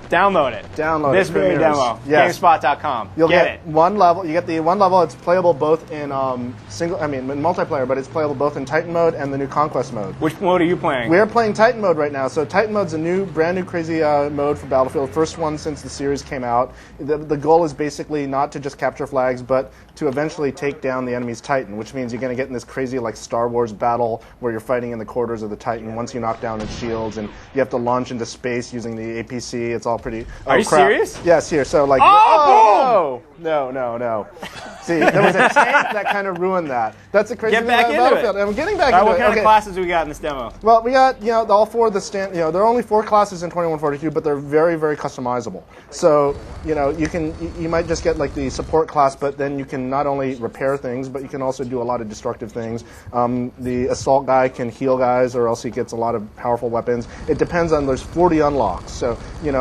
Download it. Download this it. very demo. Yes. GameSpot.com. You'll get one level. You get the one level. It's playable both in multiplayer, but it's playable both in Titan mode and the new Conquest mode. Which mode are you playing? We're playing Titan mode right now. So Titan mode's a brand new crazy mode for Battlefield. First one since the series came out. The goal is basically not to just capture flags, but to eventually take down the enemy's Titan, which means you're going to get in this crazy like Star Wars battle where you're fighting in the quarters of the Titan once you knock down its shields, and you have to launch into space using the APC. It's all pretty. Are you serious? Yes, here. So like. Oh, boom! No. See, there was a tank that kind of ruined that. That's the crazy thing about Battlefield. I'm getting back into it. What kind of classes do we got in this demo? Well, we got all four of the there are only 4 classes in 2142, but they're very, very customizable. So you might just get like the support class, but then you can not only repair things, but you can also do a lot of destructive things. The assault guy can heal guys, or else he gets a lot of powerful weapons. It depends on there's 40 unlocks. So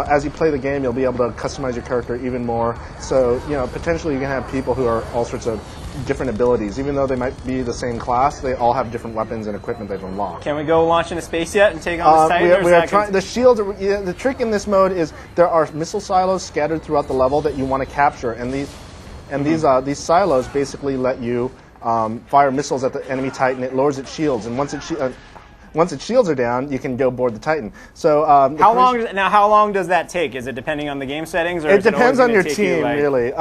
as you play the game, you'll be able to customize your character even more. So potentially you can have people who are all sorts of different abilities. Even though they might be the same class, they all have different weapons and equipment they've unlocked. Can we go launch into space yet and take on this Titan? We are trying. The shields. The trick in this mode is there are missile silos scattered throughout the level that you want to capture, and these silos basically let you fire missiles at the enemy Titan. It lowers its shields, and once its shields are down, you can go board the Titan. So how long does that take? Is it depending on the game settings, or it depends on your team, like... really.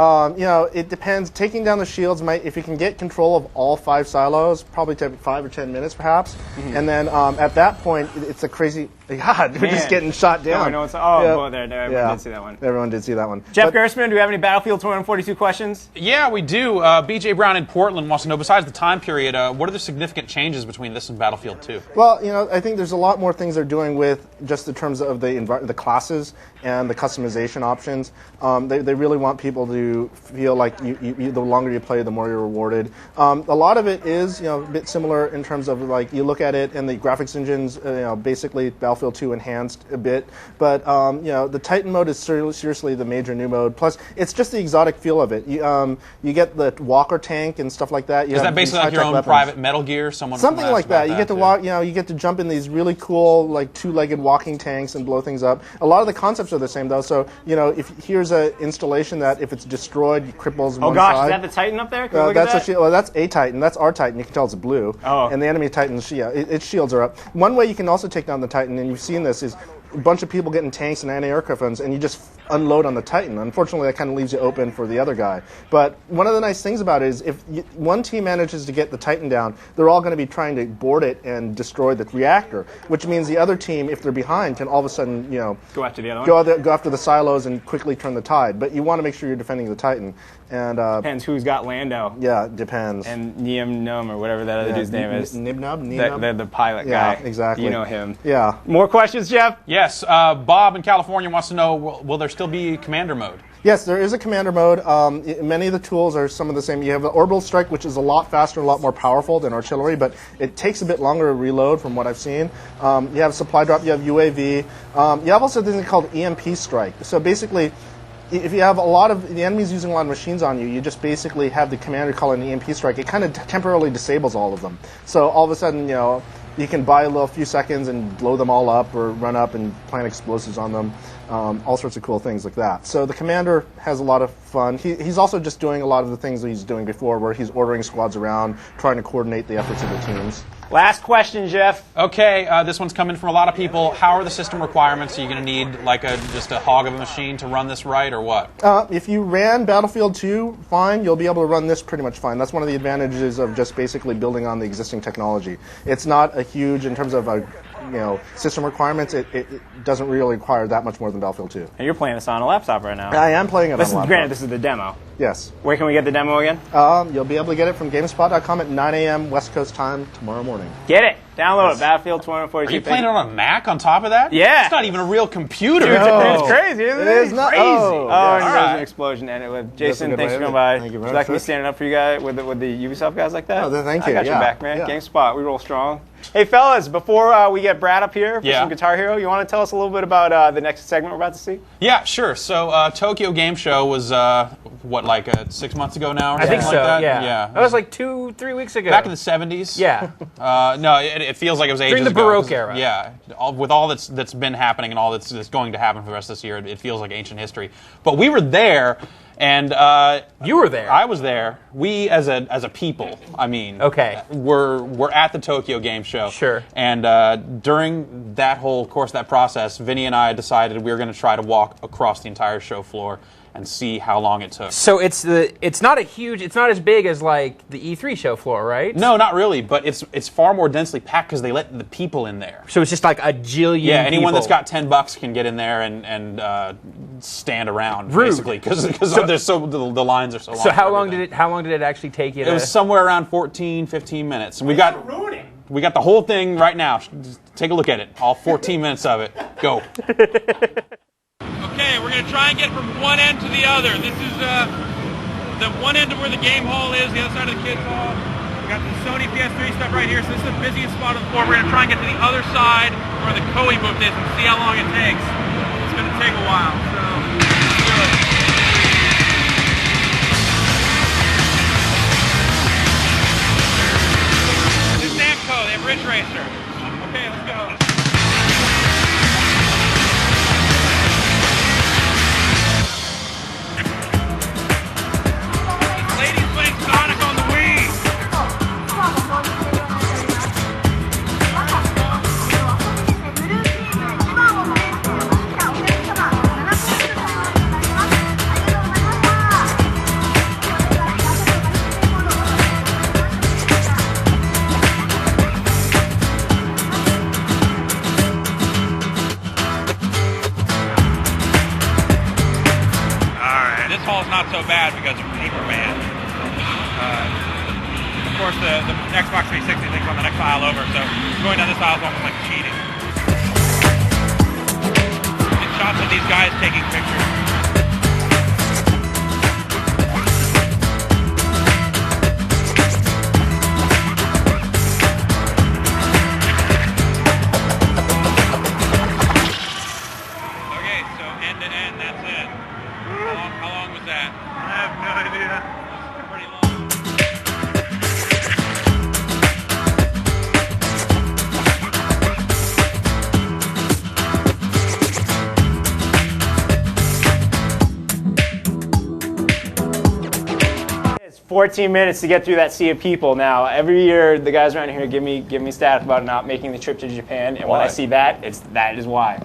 It depends. Taking down the shields if you can get control of all 5 silos, probably take 5 or 10 minutes, perhaps. Mm-hmm. And then at that point, it's a crazy. God, we're just getting shot down. There. Everyone did see that one. Everyone did see that one. Jeff Gerstmann, do we have any Battlefield 2042 questions? Yeah, we do. BJ Brown in Portland wants to know, besides the time period, what are the significant changes between this and Battlefield 2? Well, I think there's a lot more things they're doing with just in terms of the classes and the customization options. They really want people to feel like the longer you play, the more you're rewarded. A lot of it is a bit similar in terms of like you look at it and the graphics engines. Basically Battlefield Battlefield 2 enhanced a bit. But the Titan mode is seriously the major new mode. Plus, it's just the exotic feel of it. You get the walker tank and stuff like that. Is that basically like your own private Metal Gear? Something like that. You get to walk. You get to jump in these really cool, like two-legged walking tanks and blow things up. A lot of the concepts are the same though. So if here's an installation that if it's destroyed, it cripples one side. Is that the Titan up there? Can we look at that? That's a Titan. That's our Titan. You can tell it's blue. Oh. And the enemy Titan's, its shields are up. One way you can also take down the Titan, and you've seen this, is a bunch of people getting tanks and anti-aircraft guns, and you just unload on the Titan. Unfortunately, that kind of leaves you open for the other guy. But one of the nice things about it is if one team manages to get the Titan down, they're all going to be trying to board it and destroy the reactor, which means the other team, if they're behind, can all of a sudden, go after the other one? Go after the silos and quickly turn the tide. But you want to make sure you're defending the Titan. And depends who's got Lando. Yeah, it depends. And Niem Num, or whatever that other dude's name is. Nibnub? The pilot guy. Yeah, exactly. You know him. Yeah. More questions, Jeff? Yes. Bob in California wants to know, will there still be commander mode? Yes, there is a commander mode. Many of the tools are some of the same. You have the orbital strike, which is a lot faster, a lot more powerful than artillery, but it takes a bit longer to reload from what I've seen. You have supply drop, you have UAV. You have also this thing called EMP strike. So basically, if you have a lot of the enemies using a lot of machines on you, you just basically have the commander call an EMP strike. It kind of temporarily disables all of them. So all of a sudden, you can buy a few seconds and blow them all up, or run up and plant explosives on them. All sorts of cool things like that. So the commander has a lot of fun. He's also just doing a lot of the things that he's doing before, where he's ordering squads around, trying to coordinate the efforts of the teams. Last question, Jeff. Okay, this one's coming from a lot of people. How are the system requirements? Are you going to need like just a hog of a machine to run this right, or what? If you ran Battlefield 2 fine, you'll be able to run this pretty much fine. That's one of the advantages of just basically building on the existing technology. It's not a huge, in terms of system requirements, it doesn't really require that much more than Battlefield 2. And you're playing this on a laptop right now. I am playing it on a laptop. Granted, this is the demo. Yes. Where can we get the demo again? You'll be able to get it from GameSpot.com at 9 a.m. West Coast time tomorrow morning. Get it. Download it. Battlefield 2042. Are you playing it on a Mac on top of that? Yeah. It's not even a real computer. Dude, it's crazy, isn't it? It is not. Crazy. Oh, and all there's right. an explosion. And Jason, thanks for coming by. Thank you Would very you like me much. standing up for you guys with the Ubisoft guys like that? Oh, thank you. I got your Yeah. back, man. Yeah. GameSpot. We roll strong. Hey, fellas, before we get Brad up here for some Guitar Hero, you want to tell us a little bit about the next segment we're about to see? Yeah, sure. So Tokyo Game Show was, 6 months ago now? Or I think something so, like that? yeah. That was like 2-3 weeks ago. Back in the 70s? Yeah. No, it feels like it was ages During the ago. Baroque era. Yeah. With all that's been happening and all that's going to happen for the rest of this year, it feels like ancient history. But we were there, and you were there. I was there. We as a people, we're at the Tokyo Game Show. Sure. And during that whole course, that process, Vinny and I decided we were going to try to walk across the entire show floor and see how long it took. So it's not as big as like the E3 show floor, right? No, not really, but it's far more densely packed because they let the people in there. So it's just like a jillion. Yeah, anyone people. that's got $10 can get in there and stand around. Rude. Basically because the lines are so long. So how long did it actually take you? It was somewhere around 14-15 minutes. And we got the whole thing right now. Just take a look at it. All 14 minutes of it. Go. Okay, we're going to try and get from one end to the other. This is the one end of where the game hall is, the other side of the kids hall. We got the Sony PS3 stuff right here, so this is the busiest spot on the floor. We're going to try and get to the other side where the Koei booth is and see how long it takes. It's going to take a while, so let's do it. This is Namco, they have Ridge Racer. Okay, let's go. Ladies playing Sonic on the Wii. Alright, this hall's not so bad because of Paper Man. Of course, the Xbox 360 thing's on the next aisle over, so going down this aisle is almost like cheating. Get shots of these guys taking pictures. end to end. That's it. How long was that? I have no idea. Pretty long. It's 14 minutes to get through that sea of people. Now, every year the guys around here give me static about not making the trip to Japan, and when I see that, that is why.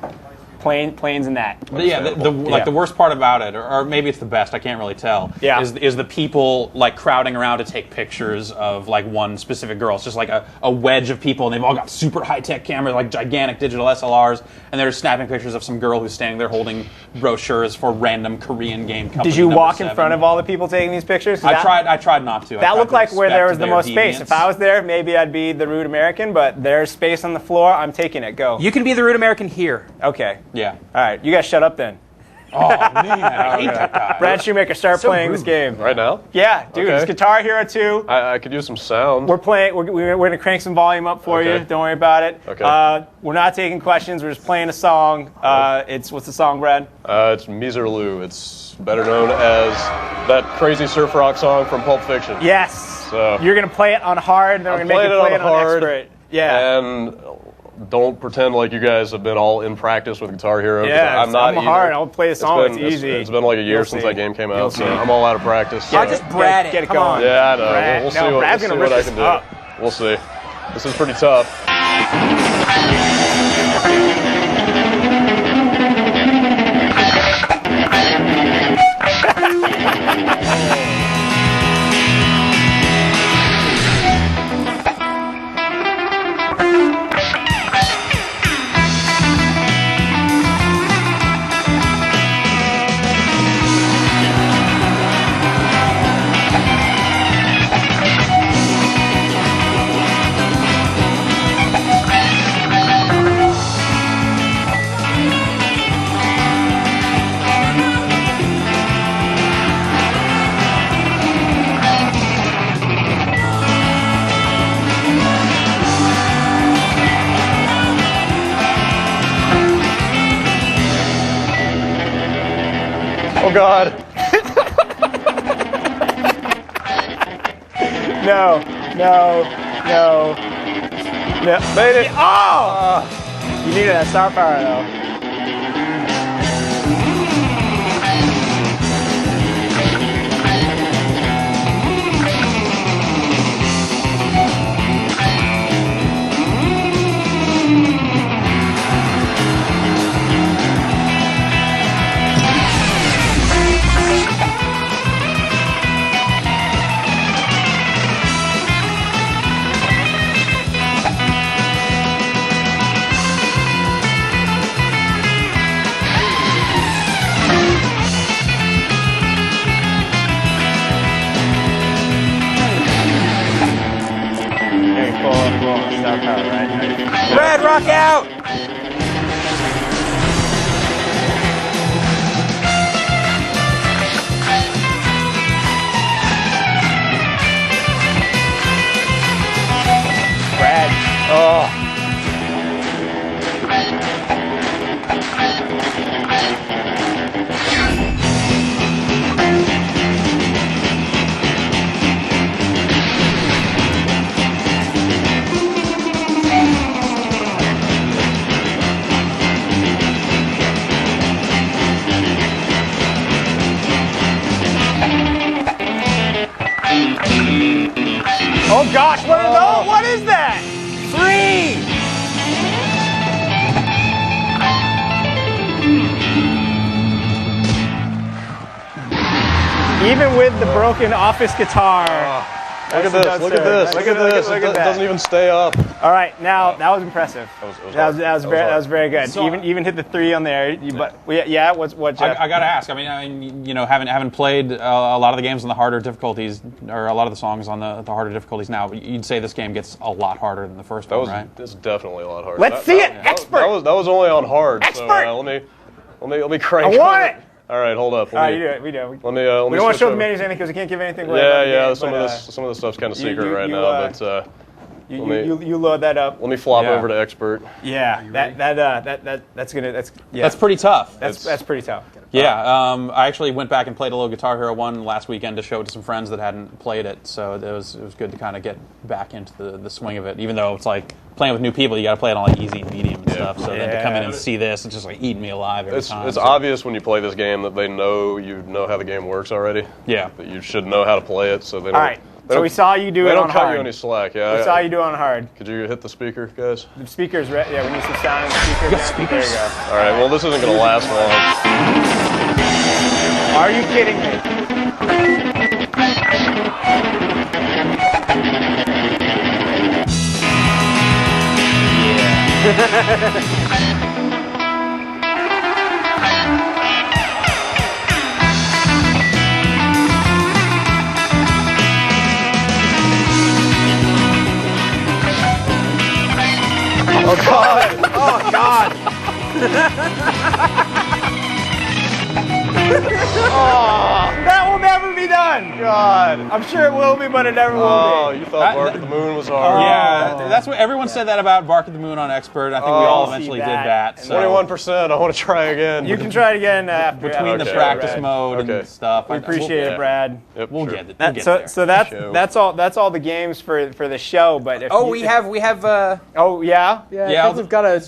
Planes and that. But yeah, the worst part about it, or maybe it's the best, I can't really tell, is the people like crowding around to take pictures of like one specific girl. It's just like a wedge of people, and they've all got super high-tech cameras, like gigantic digital SLRs, and they're snapping pictures of some girl who's standing there holding brochures for random Korean game company. Did you walk in front of all the people taking these pictures? I tried not to. That looked like where there was the most space. If I was there, maybe I'd be the rude American, but there's space on the floor. I'm taking it. Go. You can be the rude American here. Okay. Yeah. All right. You guys shut up then. Oh, man. I hate that guy. Brad Shoemaker, start playing this game. Right now? Yeah, dude. Okay. It's Guitar Hero 2. I could use some sound. We're playing. We're going to crank some volume up for you. Don't worry about it. Okay. We're not taking questions. We're just playing a song. What's the song, Brad? It's Miserlou. It's better known as that crazy surf rock song from Pulp Fiction. Yes. So you're going to play it on hard, and then we're going to make you play it on expert. Yeah. And don't pretend like you guys have been all in practice with Guitar Hero. Yeah, I'm not either. Hard. I'll play the song. It's easy. It's been like a year since that game came out, so I'm all out of practice. Yeah, just Brad get it going. Yeah, I know. Brad, we'll see what I can do. Up. We'll see. This is pretty tough. Oh God! No. Made it! Oh! You needed that star power though. Brad, rock out! Brad. Oh. Oh gosh, what is that? Free! Even with the broken office guitar. Look at this, look at this, look at this. It doesn't even stay up. All right, now that was impressive. That was very good. So, even hit the 3 on there. What Jeff? I gotta ask. I mean, having played a lot of the games on the harder difficulties, or a lot of the songs on the harder difficulties now, you'd say this game gets a lot harder than the first one, right? It's definitely a lot harder. Let's see it, expert. That was only on hard. Expert. So let me crank. I want it. All right, hold up. You do it. We do. Let me. We don't want to show the menus anything because we can't give anything away. Yeah. Some of this stuff's kind of secret right now, but. You load that up. Let me flop over to expert. Yeah, that's pretty tough. That's pretty tough. Yeah, I actually went back and played a little Guitar Hero 1 last weekend to show it to some friends that hadn't played it, so it was good to kind of get back into the swing of it. Even though it's like playing with new people, you got to play it on like easy and medium and stuff. So then to come in and see this, it's just like eating me alive every time. It's obvious when you play this game that they know you know how the game works already. Yeah, that you should know how to play it. So they don't. All right. So we saw you do it on hard. They don't cut you any slack. Yeah. We saw you do it on hard. Could you hit the speaker, guys? The speaker's ready. Yeah, we need some sound in the speaker. You got speakers? There you go. All right. Well, this isn't going to last long. Are you kidding me? Oh God! Oh God! Oh, that will never be done. God, I'm sure it will be, but it never will be. Oh, you thought Bark at the Moon was hard. Yeah, that's what everyone said that about Bark at the Moon on Expert. I think we all eventually did that. So. 21%. I want to try again. You can try it again after. Between the practice mode and stuff. We appreciate it, Brad. Yep, we'll get it. We'll get there. So that's all the games for the show. But if we have. Oh yeah. Yeah, I think we've got a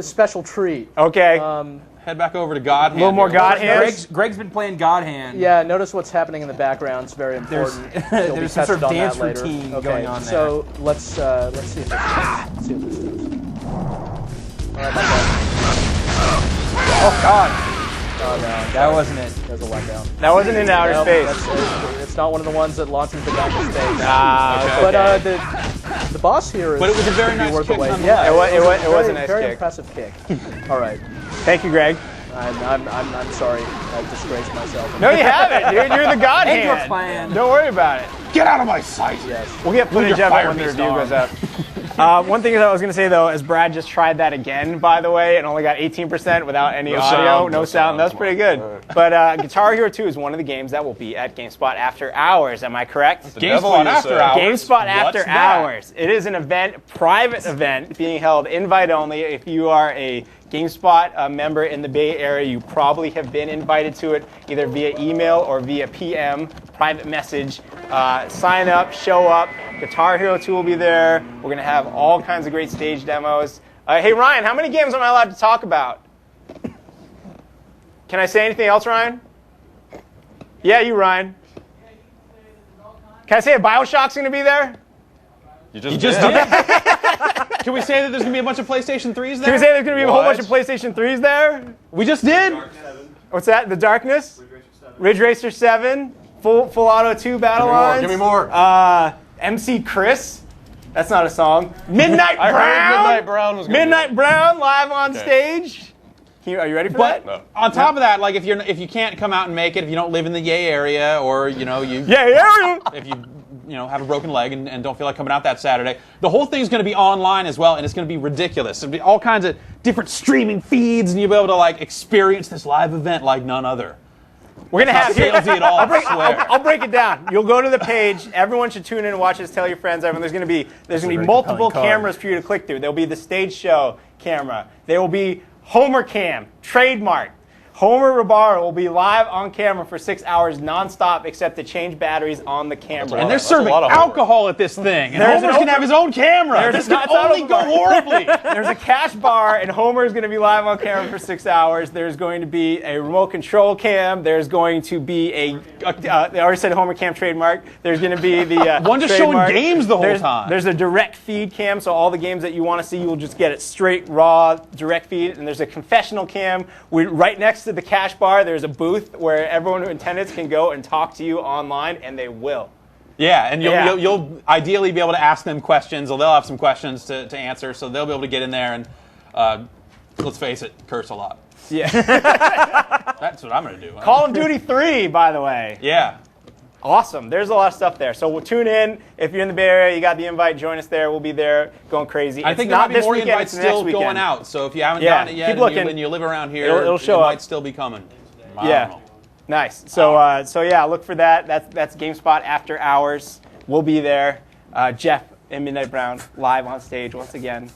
special treat. Okay. Head back over to God Hand. A little more God Hand. Greg's been playing God Hand. Yeah, notice what's happening in the background. It's very important. There's some sort of dance routine going on there. So let's see if this does. Oh God. Oh no, that wasn't it. That was a letdown. That wasn't in outer space. It's not one of the ones that launches the guy into space. Okay. But the boss here is. But it was a very nice kick. Yeah, it was a nice very kick. Impressive kick. All right. Thank you, Greg. I'm sorry. I've disgraced myself. No, you haven't, dude. You're the God And your Hand. plan. Don't worry about it. Get out of my sight. Yes. We'll get footage of it when the review goes up. One thing that I was going to say, though, is Brad just tried that again, by the way, and only got 18% without any audio, no sound. That's pretty good. But Guitar Hero 2 is one of the games that will be at GameSpot After Hours. Am I correct? GameSpot After Hours? GameSpot After Hours. It is an event, private event, being held invite only. If you are a GameSpot member in the Bay Area, you probably have been invited to it either via email or via PM, private message. Sign up, show up. Guitar Hero 2 will be there. We're going to have all kinds of great stage demos. Hey, Ryan, how many games am I allowed to talk about? Can I say anything else, Ryan? Yeah, you, Ryan. Can I say BioShock's going to be there? You just did. Can we say that there's going to be a bunch of PlayStation 3s there? Can we say there's going to be a whole bunch of PlayStation 3s there? We just did. What's that? The Darkness? Ridge Racer 7. Full Auto 2 Battle Lines. Give me more. MC Chris. That's not a song. Midnight Brown. Midnight Brown was Midnight Brown live on stage. Are you ready for that? No. On top of that, like if you can't come out and make it, if you don't live in the Yay area, or Yay area. If you have a broken leg and don't feel like coming out that Saturday, the whole thing's going to be online as well, and it's going to be ridiculous. There'll be all kinds of different streaming feeds, and you'll be able to like experience this live event like none other. We're gonna have salesy at all. I'll break it down. You'll go to the page. Everyone should tune in and watch this. Tell your friends. Everyone. There's gonna be multiple cameras for you to click through. There'll be the stage show camera. There will be Homer Cam, trademark. Homer Rabaro will be live on camera for 6 hours nonstop, except to change batteries on the camera. And they're serving alcohol at this thing. And Homer's going to have his own camera. This can only go horribly. There's a cash bar, and Homer's going to be live on camera for 6 hours. There's going to be a remote control cam. There's going to be I already said Homer Cam trademark. There's going to be the one just trademark. showing games the whole time. There's a direct feed cam, so all the games that you want to see, you'll just get it straight, raw, direct feed. And there's a confessional cam. Right next to the cash bar, there's a booth where everyone in attendance can go and talk to you online, and they will. Yeah, and you'll ideally be able to ask them questions, or they'll have some questions to answer, so they'll be able to get in there and, let's face it, curse a lot. Yeah. That's what I'm going to do. Call of Duty 3, by the way. Yeah. Awesome. There's a lot of stuff there. So we'll tune in. If you're in the Bay Area, you got the invite, join us there. We'll be there going crazy. I think there might be more invites still going out. So if you haven't gotten it yet keep looking. and you live around here, it'll show it up. might still be coming. I don't know. Nice. So yeah, look for that. That's GameSpot After Hours. We'll be there. Jeff and Midnight Brown live on stage once again.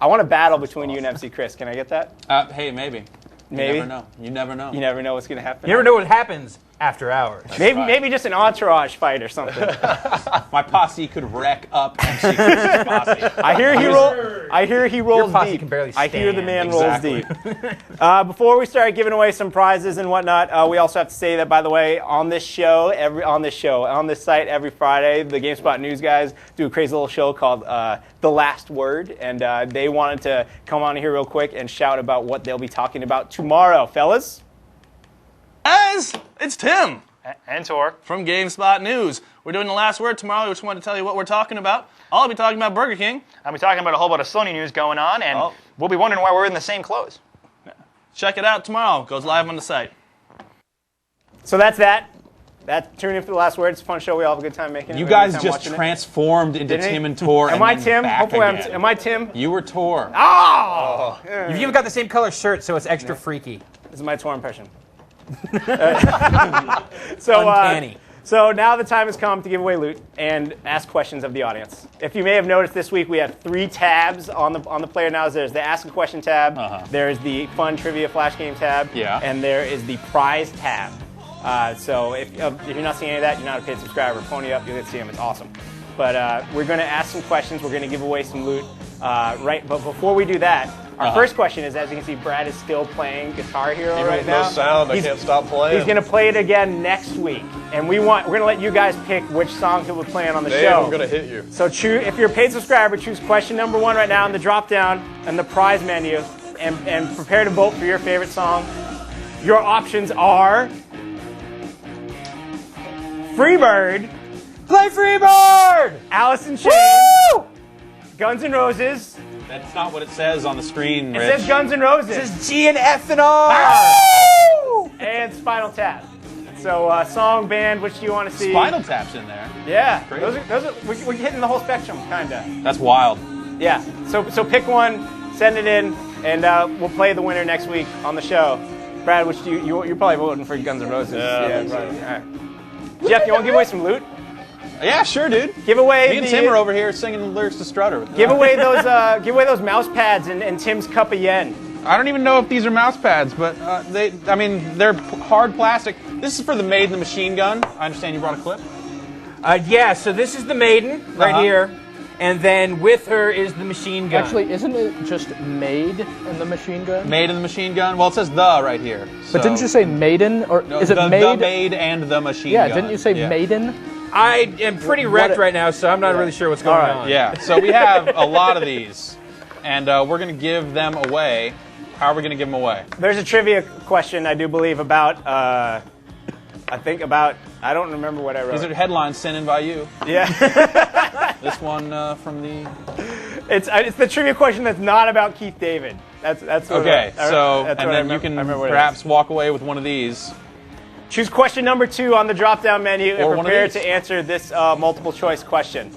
I want a battle between you and MC Chris. Can I get that? Hey, maybe. Maybe. You never know. You never know. You never know what's going to happen. You never know what happens after hours. Maybe just an entourage fight or something. My posse could wreck up MC Chris's posse. I hear he rolls Your posse deep. can barely I hear the stand. man Exactly. rolls deep. Before we start giving away some prizes and whatnot, we also have to say that, by the way, on this site every Friday, the GameSpot news guys do a crazy little show called The Last Word, and they wanted to come on here real quick and shout about what they'll be talking about tomorrow, fellas. Guys, it's Tim. And Tor. From GameSpot News. We're doing The Last Word tomorrow. We just wanted to tell you what we're talking about. I'll be talking about Burger King. I'll be talking about a whole bunch of Sony news going on, and we'll be wondering why we're in the same clothes. Check it out tomorrow. It goes live on the site. So that's that. Tune in for The Last Word. It's a fun show. We all have a good time making it. You guys just transformed into Tim and Tor. Am I Tim? Hopefully am I Tim? You were Tor. Oh! You've even got the same color shirt, so it's extra freaky. This is my Tor impression. Uncanny. So now the time has come to give away loot and ask questions of the audience. If you may have noticed this week, we have 3 tabs on the Player Nows. There's the Ask a Question tab, there's the Fun Trivia Flash Game tab, and there is the Prize tab. So if you're not seeing any of that, you're not a paid subscriber. Pony up, you'll get to see them. It's awesome. But we're going to ask some questions. We're going to give away some loot. But before we do that, our first question is, as you can see, Brad is still playing Guitar Hero Even right with now. no sound, I can't stop playing. He's going to play it again next week, and we're going to let you guys pick which song he'll be playing on the show. I'm going to hit you. So if you're a paid subscriber, choose question number 1 right now in the drop-down and the prize menu, and prepare to vote for your favorite song. Your options are Freebird. Play Freebird! Alice in Chains. Guns N' Roses. That's not what it says on the screen, Rich. It says Guns N' Roses. It says G and F and R. And Spinal Tap. So song, band, which do you want to see? Spinal Tap's in there. Yeah. Crazy. We're hitting the whole spectrum, kind of. That's wild. Yeah. So pick one, send it in, and we'll play the winner next week on the show. Brad, which do you're probably voting for Guns N' Roses. Yeah, right. All right. Jeff, you want to give away some loot? Yeah, sure, dude. Give away. Me and Tim are over here singing the lyrics to Strutter. Give away those mouse pads and Tim's cup of yen. I don't even know if these are mouse pads, but they're hard plastic. This is for the Maid in the Machine Gun. I understand you brought a clip. Yeah, so this is the Maiden right here, and then with her is the machine gun. Actually, isn't it just Maid in the Machine Gun? Maid in the Machine Gun? Well, it says the right here. But didn't you say Maiden? Or No, is it the Maid? The Maid and the Machine Yeah, Gun. didn't you say Maiden? I am pretty wrecked right now, so I'm not really sure what's going on. Yeah, so we have a lot of these, and we're going to give them away. How are we going to give them away? There's a trivia question, I do believe, about, I don't remember what I wrote. These are headlines sent in by you. Yeah. This one from the... It's the trivia question that's not about Keith David. That's what okay, that's and what then you can perhaps walk away with one of these. Choose question number 2 on the drop-down menu Or and one of prepare these. to answer this multiple choice question.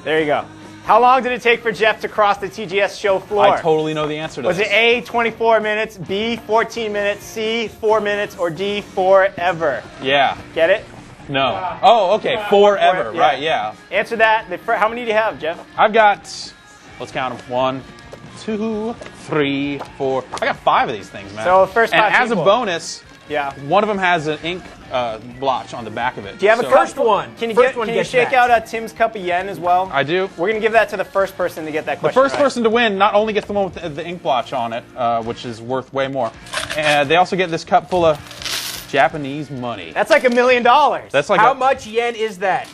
There you go. How long did it take for Jeff to cross the TGS show floor? I totally know the answer to Was this. it A, 24 minutes, B, 14 minutes, C, 4 minutes, or D, forever? Yeah. Get it? No. Oh, okay. Forever. Yeah. Right, yeah. Answer that. How many do you have, Jeff? I've got, let's count them. 1, 2, 3, 4. I got 5 of these things, man. So the first 5 And as people. a bonus, Yeah. one of them has an ink blotch on the back of it. Do you have a First one. Can you, First one can you gets shake that. out Tim's cup of yen as well? I do. We're going to give that to the first person to get that The question first right. person to win not only gets the one with the ink blotch on it, which is worth way more, and they also get this cup full of Japanese money. That's like $1 million. That's like How much yen is that?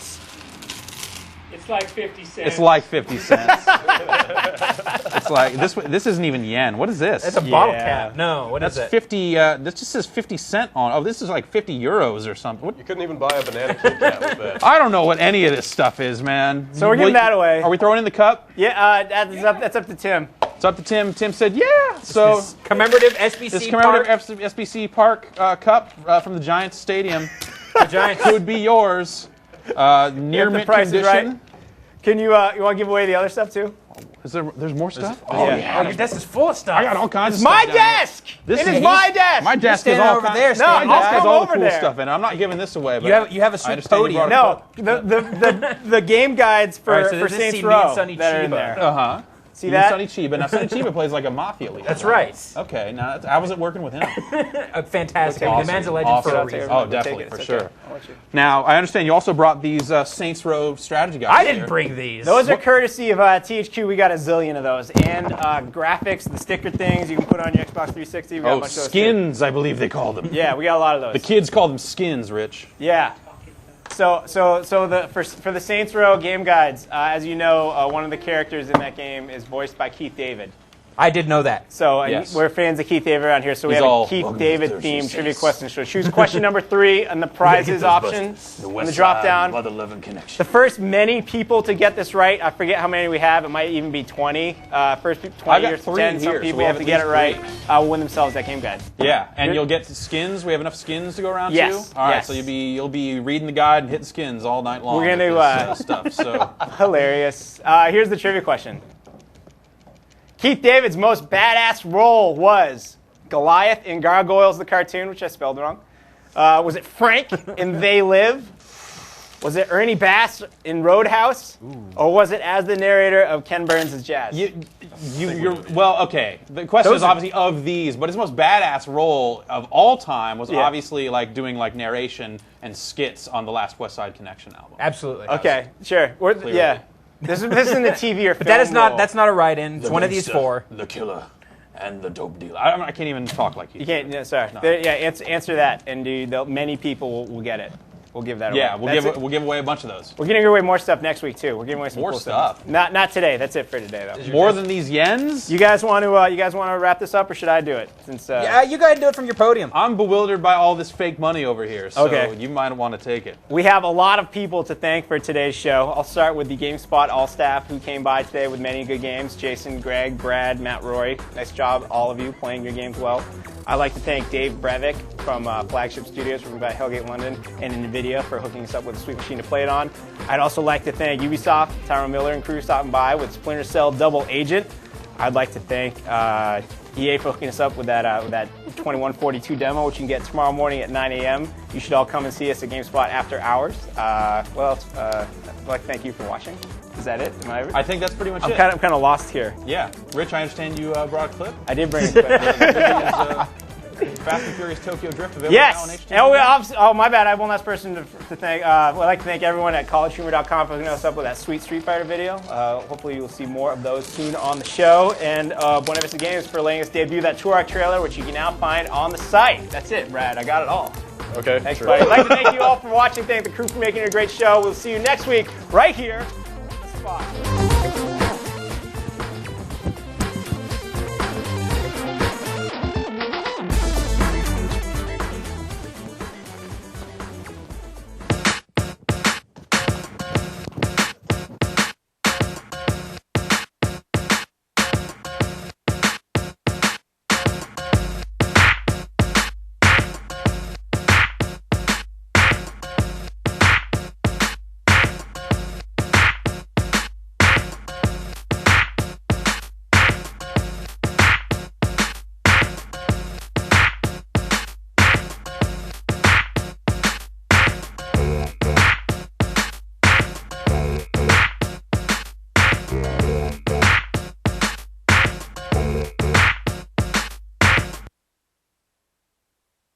It's like 50 cents. It's like 50 cents. It's like this isn't even yen. What is this? That's a bottle cap. No, what is That's it? 50. This just says 50 cent on. Oh, this is like 50 euros or something. What? You couldn't even buy a banana Kit Kat with that. I don't know what any of this stuff is, man. So we're giving that away. Are we throwing in the cup? Yeah, that's up to Tim. It's up to Tim. Tim said, "Yeah." So This commemorative SBC this commemorative Park. SBC Park cup from the Giants Stadium The Giants. could be yours. Near If the mint price is condition. right. Can you want to give away the other stuff too? There's more stuff? Oh, yeah. Your desk is full of stuff. I got all kinds of It's my stuff. down here. desk! It is my desk! My desk is standing all over kinds- there, No, Stan. My desk I'll has come all the over cool there. stuff in it. I'm not giving this away. But You have a I sweet understand you podium. brought it No, the game guides for, All right, so for this is Saints me and Row Sonny that are in Chiba. there. Uh-huh. See that? Sonny Chiba. Now, Sonny Chiba plays like a mafia leader. That's right. Okay, now how was it working with him? Fantastic. Awesome. The man's a legend for a Awesome. reason. Oh, Take definitely, it. for It's sure. okay. I'll let you. Now, I understand you also brought these Saints Row strategy guides. I didn't here. bring these. Those are courtesy of THQ. We got a zillion of those. And graphics, the sticker things you can put on your Xbox 360. We got a Oh, bunch of those skins, I believe they call them. too. Yeah, we got a lot of those. The kids call them skins, Rich. Yeah. So for the Saints Row game guides, as you know, one of the characters in that game is voiced by Keith David. I did know that. So Yes. we're fans of Keith David around here, so we He's have all, a Keith "Welcome to David Thursday themed trivia Saints." question. So choose question number 3 on the prizes option on the drop down. The first many people to get this right, I forget how many we have. It might even be 20. First 20 I got or 3 10. Some here, so people we'll have have to get it at right. least Will win themselves that game guide. Yeah, and you'll get skins. We have enough skins to go around Yes, too. All right, yes. so you'll be reading the guide and hitting skins all night long. We're gonna with this, stuff. So hilarious. Here's the trivia question. Keith David's most badass role was Goliath in Gargoyles the cartoon, which I spelled wrong. Was it Frank in They Live? Was it Ernie Bass in Roadhouse? Or was it as the narrator of Ken Burns' Jazz? Well, okay. The question Those is are- obviously of these, but his most badass role of all time was Yeah. obviously like doing like narration and skits on the last West Side Connection album. Absolutely. Okay, sure. Yeah. This is in the TV or film But that is not. role. That's not a write-in. It's one of these gangster, 4. The killer and the dope dealer. I can't even talk like you. You can't. Yeah, sorry. No. Yeah, answer that, and many people will get it. We'll give that away. Yeah, That's it. we'll give away a bunch of those. We're giving away more stuff next week too. We're giving away some More cool stuff? Not today. That's it for today though. More than these yens? You guys want to wrap this up, or should I do it? Since Yeah, you gotta do it from your podium. I'm bewildered by all this fake money over here, so Okay. you might want to take it. we have a lot of people to thank for today's show. I'll start with the GameSpot all staff who came by today with many good games. Jason, Greg, Brad, Matt, Roy. Nice job, all of you, playing your games well. I'd like to thank Dave Brevik from Flagship Studios from Hellgate London and NVIDIA for hooking us up with a sweet machine to play it on. I'd also like to thank Ubisoft, Tyrone Miller and crew stopping by with Splinter Cell Double Agent. I'd like to thank EA for hooking us up with that 2142 demo, which you can get tomorrow morning at 9 a.m. You should all come and see us at GameSpot after hours. What else? I'd like to thank you for watching. Is that it? I think that's pretty much it. I'm kind of lost here. Yeah. Rich, I understand you brought a clip. I did bring a clip. Fast and Furious Tokyo Drift available now on Yes. HD. Oh, my bad. I have one last person to thank. I'd like to thank everyone at collegehumor.com for hooking us up with that sweet Street Fighter video. Hopefully you'll see more of those soon on the show. And Buena Vista Games for letting us debut that Turok trailer, which you can now find on the site. That's it, Brad. I got it all. Okay. Thanks, sure. buddy. I'd like to thank you all for watching. Thank the crew for making it a great show. We'll see you next week right here on the spot.